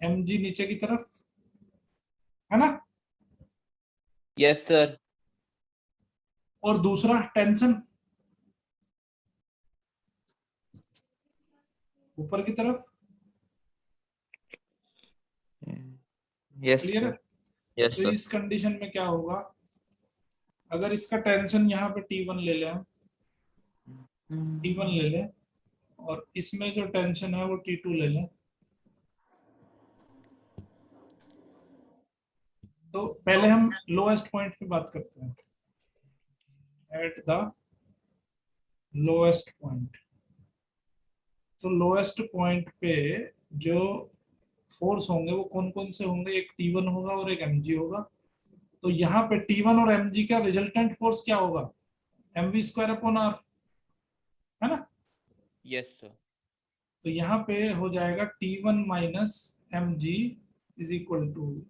mg नीचे की तरफ, है ना?
Yes sir.
और दूसरा टेंशन ऊपर की तरफ।
यस
क्लियर है?
सर। यस
तो
सर।
इस कंडीशन में क्या होगा, अगर इसका टेंशन यहाँ पे T1 ले लें, T1 ले लें, और इसमें जो टेंशन है वो T2 ले लें, तो पहले हम लोएस्ट पॉइंट पे बात करते हैं। एट द लोएस्ट पॉइंट, तो लोएस्ट पॉइंट पे जो फोर्स होंगे वो कौन कौन से होंगे? एक T1 होगा और एक mg होगा। तो यहाँ पे T1 और mg का रिजल्टेंट फोर्स क्या होगा? mv²/r, है ना?
Yes sir.
तो यहाँ पे हो जाएगा T1 minus mg is equal to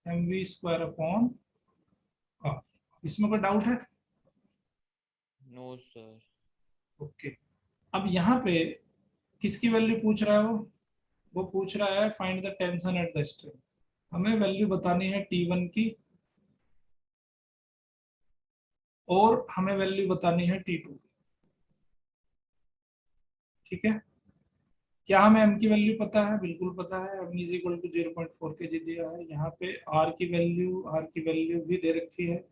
mv²/r। इसमें कोई डाउट है?
No sir.
ओके। अब यहाँ पे किसकी वैल्यू पूछ रहा है वो पूछ रहा है find the tension at the string. हमें वैल्यू बतानी है T1 की और हमें वैल्यू बतानी है T2 की, ठीक है? क्या हमें m की वैल्यू पता है? बिल्कुल पता है, m is equal to 0.4 kg दिया है। यहाँ पे r की वैल्यू भी दे रखी है।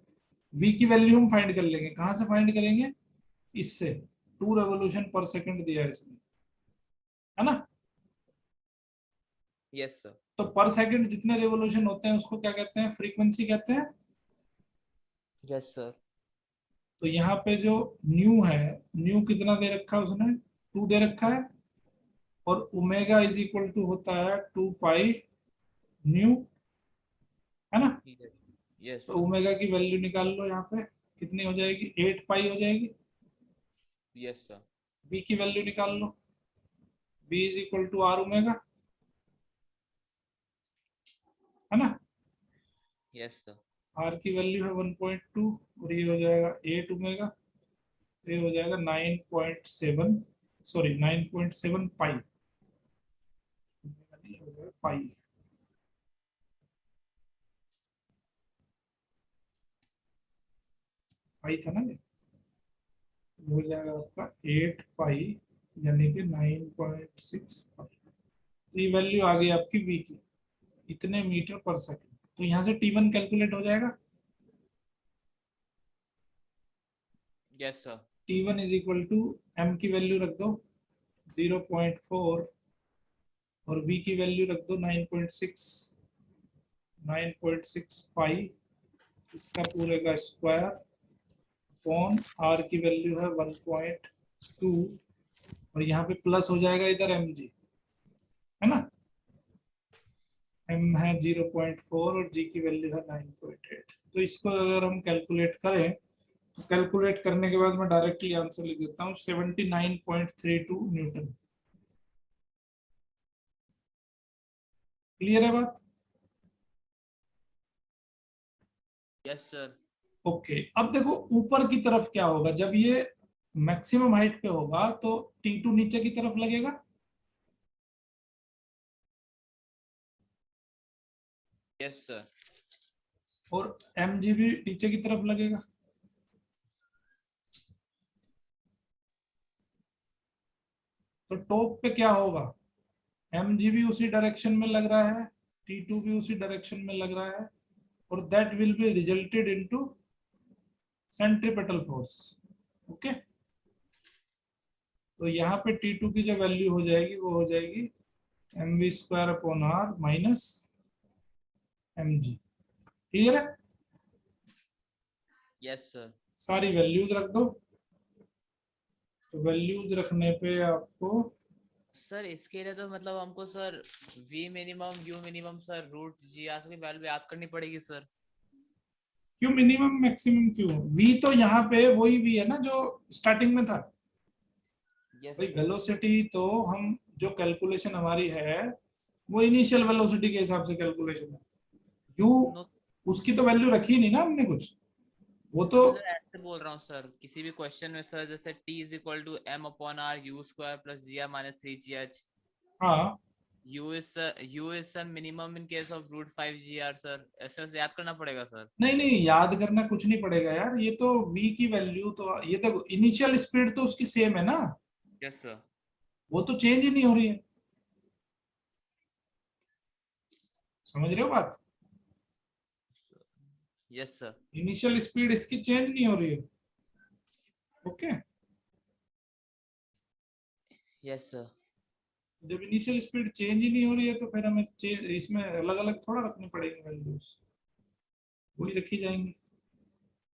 v की वैल्यू हम फाइंड कर लेंगे, कहाँ से फाइंड करेंगे? इससे 2 रेवोल्यूशन पर सेकंड दिया है इसमें, है ना?
Yes sir.
तो पर सेकंड जितने रेवोल्यूशन होते हैं उसको क्या कहते हैं? फ्रीक्वेंसी कहते हैं।
Yes sir.
तो यहाँ पे जो न्यू है, न्यू कितना दे रखा है उसने? 2 दे रखा है। और ओमेगा इज इक्वल टू होता है 2 पाई न्यू, है ना?
यस
तो
सर।
ओमेगा की वैल्यू निकाल लो, यहाँ पे कितनी हो जाएगी? 8 पाई हो जाएगी।
Yes sir.
बी की वैल्यू निकाल लो, b is equal to r omega, है ना?
Yes sir.
आर की वैल्यू है 1.2 और ये हो जाएगा 8 ओमेगा, ये हो जाएगा 9.7, सॉरी 9.7 पाई, पाई। पाई था ना ये, हो जाएगा आपका 8 पाई, यानी कि 9.6 पाई। तो ये वैल्यू आ गई आपकी वी की, इतने मीटर पर सेकंड। तो यहाँ से T1 कैलकुलेट हो जाएगा।
Yes sir.
T1 is equal to m की वैल्यू रख दो 0.4 और v की वैल्यू रख दो 9.6 पाई, इसका पूरे का स्क्वायर अपॉन r की वैल्यू है 1.2 और यहाँ पे प्लस हो जाएगा इधर mg, है ना? m है 0.4 और g की वैल्यू है 9.8। तो इसको अगर हम कैलकुलेट करें, तो कैलकुलेट करने के बाद मैं डायरेक्टली आंसर लिख देता हूँ 79.32 न्यूटन। क्लियर है बात?
Yes sir.
ओके। अब देखो ऊपर की तरफ क्या होगा, जब ये मैक्सिमम हाइट पे होगा तो T2 नीचे की तरफ लगेगा,
यस सर।
और mg भी नीचे की तरफ लगेगा। तो टॉप पे क्या होगा? mg भी उसी डायरेक्शन में लग रहा है, T2 भी उसी डायरेक्शन में लग रहा है, और that will B resulted into centripetal force, okay. तो यहाँ पे T2 की जो वैल्यू हो जाएगी वो हो जाएगी mv² upon r minus mg, clear है?
Yes sir.
सारी वैल्यूज रख दो। तो वैल्यूज रखने पे आपको
सर इसके लिए तो मतलब हमको sir v minimum u minimum sir root g r की वैल्यू याद करनी पड़ेगी सर।
क्यों मिनिमम मैक्सिमम क्यों? वी तो यहाँ पे वही वी है ना जो स्टार्टिंग में था।
यस
भाई
सर।
वेलोसिटी तो हम जो कैलकुलेशन हमारी है वो इनिशियल वेलोसिटी के हिसाब से कैलकुलेशन है। यू
नो
उसकी तो वैल्यू रखी नहीं ना हमने कुछ। वो
सर,
तो
मैं सर ऐसे बोल रहा हूँ सर, किसी भी क्वेश्चन में सर जैसे T is equal to m upon r u square plus g r minus three g h,
हाँ,
u is sir minimum in case of root five g r sir, ऐसे ऐसे याद करना पड़ेगा सर।
नहीं नहीं याद करना कुछ नहीं पड़ेगा यार। ये तो v की वैल्यू तो ये तो इनिशियल स्पीड तो उसकी सेम है ना।
Yes sir.
वो तो चेंज ही नहीं हो रही है। समझ रहे हो बात?
Yes sir.
इनिशियल स्पीड इसकी चेंज नहीं हो रही है। ओके।
Yes sir.
जब इनिशियल स्पीड चेंज ही नहीं हो रही है तो फिर हमें इसमें अलग अलग थोड़ा रखनी पड़ेगी वैल्यूज। वही रखी जाएंगी।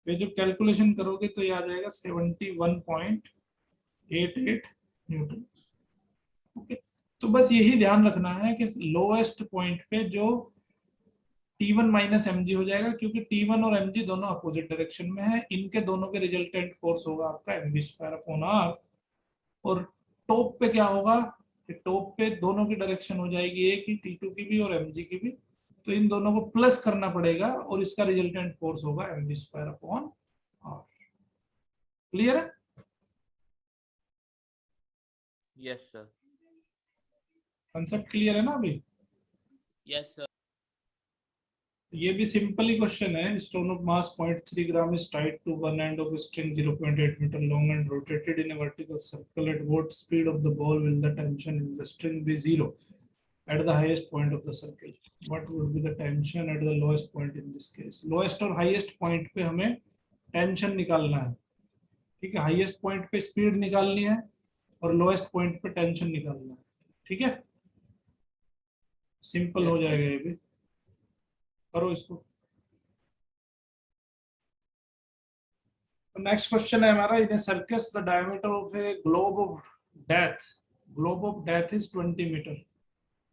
फिर जब कैलकुलेशन करोगे तो ये आ जाएगा 71.88 न्यूटन। ओके। तो बस यही ध्यान रखना है कि लोएस्ट पॉइंट पे जो T1 माइनस एम हो जाएगा, क्योंकि T1 और mg दोनों अपोजिट डायरेक्शन में है। इनके दोनों के रिजल्टेंट फोर्स होगा आपका mv²/r। और टॉप पे क्या होगा कि टॉप पे दोनों की डायरेक्शन हो जाएगी एक ही, T2 की भी और mg की भी। तो इन दोनों को प्लस करना पड़ेगा और इसका रिजल्टेंट फोर्स होगा mv²/r। क्लियर है?
Yes sir.
कंसेप्ट क्लियर है ना अभी?
Yes sir.
ये भी सिंपल ही क्वेश्चन है। Stone of mass 0.3 gram is tied to one end of a string 0.8 meter long and rotated in a vertical circle. At what speed of the ball will the tension in the string be zero at the highest point of the circle? What would be the tension at the lowest point in this case? Lowest और highest point पे हमें tension निकालना है। ठीक है, highest point पे speed निकालनी है और लोएस्ट पॉइंट पे टेंशन निकालना है। ठीक है, सिंपल हो
यस सर।
जाएगा ये भी। करो इसको। नेक्स्ट क्वेश्चन है हमारा, in a circus the diameter of a globe of death is 20 metre.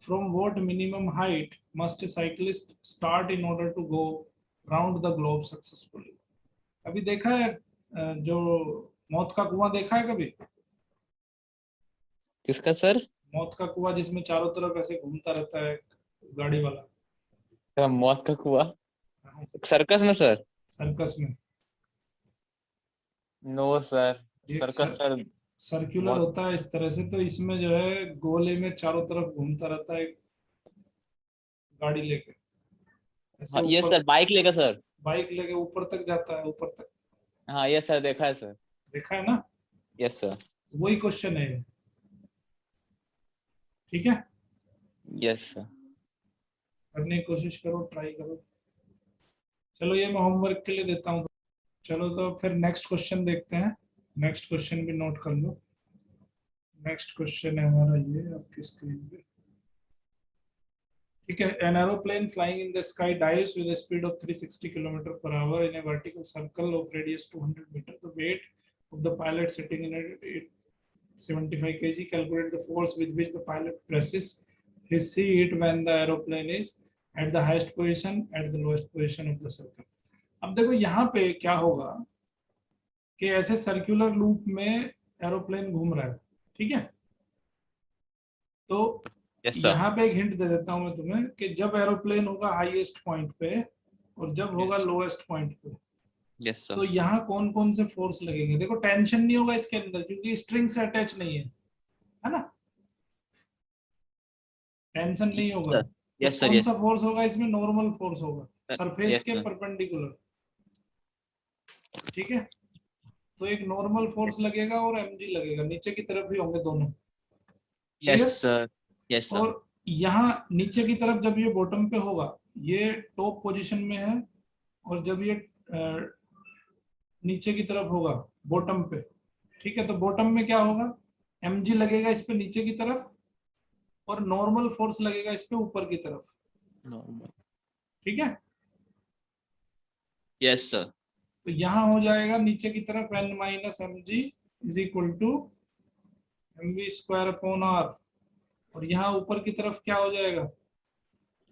From what minimum height must a cyclist start in order to go round the globe successfully? अभी देखा है जो मौत का कुआं देखा है कभी?
किसका सर?
मौत का कुआं जिसमें चारों तरफ ऐसे घूमता रहता है गाड़ी वाला।
सर मौत का कुआं सर्कस में सर?
सर्कस में
नो सर।
एक
सर्कस सर
सर्कुलर
बहुत।
होता है इस तरह से, तो इसमें जो है गोले में चारों तरफ घूमता रहता है एक गाड़ी लेके ऐसे
हाँ यस
ऊपर।
सर, बाइक लेकर सर।
बाइक लेके ऊपर तक जाता है, ऊपर तक।
हाँ यस सर, देखा है सर।
देखा है ना?
Yes sir.
वही क्वेश्चन है ये। ठीक है,
यस सर।
करने की कोशिश करो, ट्राई करो। चलो ये मैं होमवर्क के लिए देता हूँ। चलो तो फिर नेक्स्ट क्वेश्चन देखते हैं। नेक्स्ट क्वेश्चन भी नोट कर लो। नेक्स्ट क्वेश्चन है हमारा ये आपकी स्क्रीन पे। ठीक है, an aeroplane flying in the sky dives with a speed of 360 km/h in a vertical circle of radius 200 meters. The weight of the pilot sitting in it 75 kg. Calculate the force with which the pilot presses his seat when the aeroplane is at the highest position at the lowest position of the circle. अब देखो यहाँ पे क्या होगा कि ऐसे circular loop में aeroplane घूम रहा है। ठीक है, तो
यस सर।
यहाँ पे एक हिंट दे देता हूं मैं तुम्हें कि जब एरोप्लेन होगा हाईएस्ट पॉइंट पे और जब होगा लोएस्ट पॉइंट पे,
यस
तो
सर।
यहाँ कौन कौन से फोर्स लगेंगे? देखो टेंशन नहीं होगा इसके अंदर क्योंकि स्ट्रिंग से अटैच नहीं है ना? टेंशन नहीं होगा।
सर
तो
यस सर।
कौन सा
यस
फोर्स होगा इसमें? नॉर्मल फोर्स होगा सरफेस
यस
के
सर।
परपेंडिकुलर। ठीक है, तो एक नॉर्मल फोर्स लगेगा और mg लगेगा, नीचे की तरफ भी होंगे दोनों।
Yes
clear?
Sir. Yes sir.
और यहाँ नीचे की तरफ जब ये बॉटम पे होगा, ये टॉप पोजीशन में है, और जब ये नीचे की तरफ होगा बॉटम पे, ठीक है, तो बॉटम में क्या होगा? mg लगेगा इस पे नीचे की तरफ और नॉर्मल फोर्स लगेगा इस पे ऊपर की तरफ।
नॉर्मल।
ठीक है,
यस सर।
तो यहाँ हो जाएगा नीचे की तरफ n minus M G is equal to M we square upon are, और यहाँ ऊपर की तरफ क्या हो जाएगा,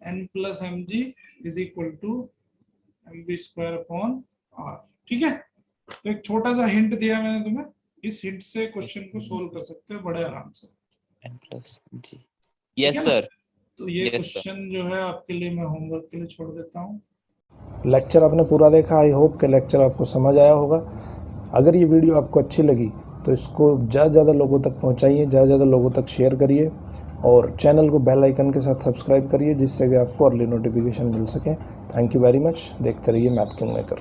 n plus M G is equal to M we square upon are. ठीक है, तो एक छोटा सा हिंट दिया मैंने तुम्हें, इस हिंट से क्वेश्चन को सोल्व कर सकते हो बड़े आराम से।
n प्लस जी।
ठीक है
यस
ना,
सर।
तो ये
यस सर।
क्वेश्चन जो है आपके लिए मैं होमवर्क के लिए छोड़ देता हूँ।
लेक्चर आपने पूरा देखा, आई होप कि लेक्चर आपको समझ आया होगा। अगर ये वीडियो आपको अच्छी लगी तो इसको ज़्यादा से ज़्यादा लोगों तक पहुँचाइए, ज़्यादा से ज़्यादा लोगों तक शेयर करिए, और चैनल को बेल आइकन के साथ सब्सक्राइब करिए, जिससे कि आपको अर्ली नोटिफिकेशन मिल सके। Thank you very much. देखते रहिए मैथ किंग मेकर।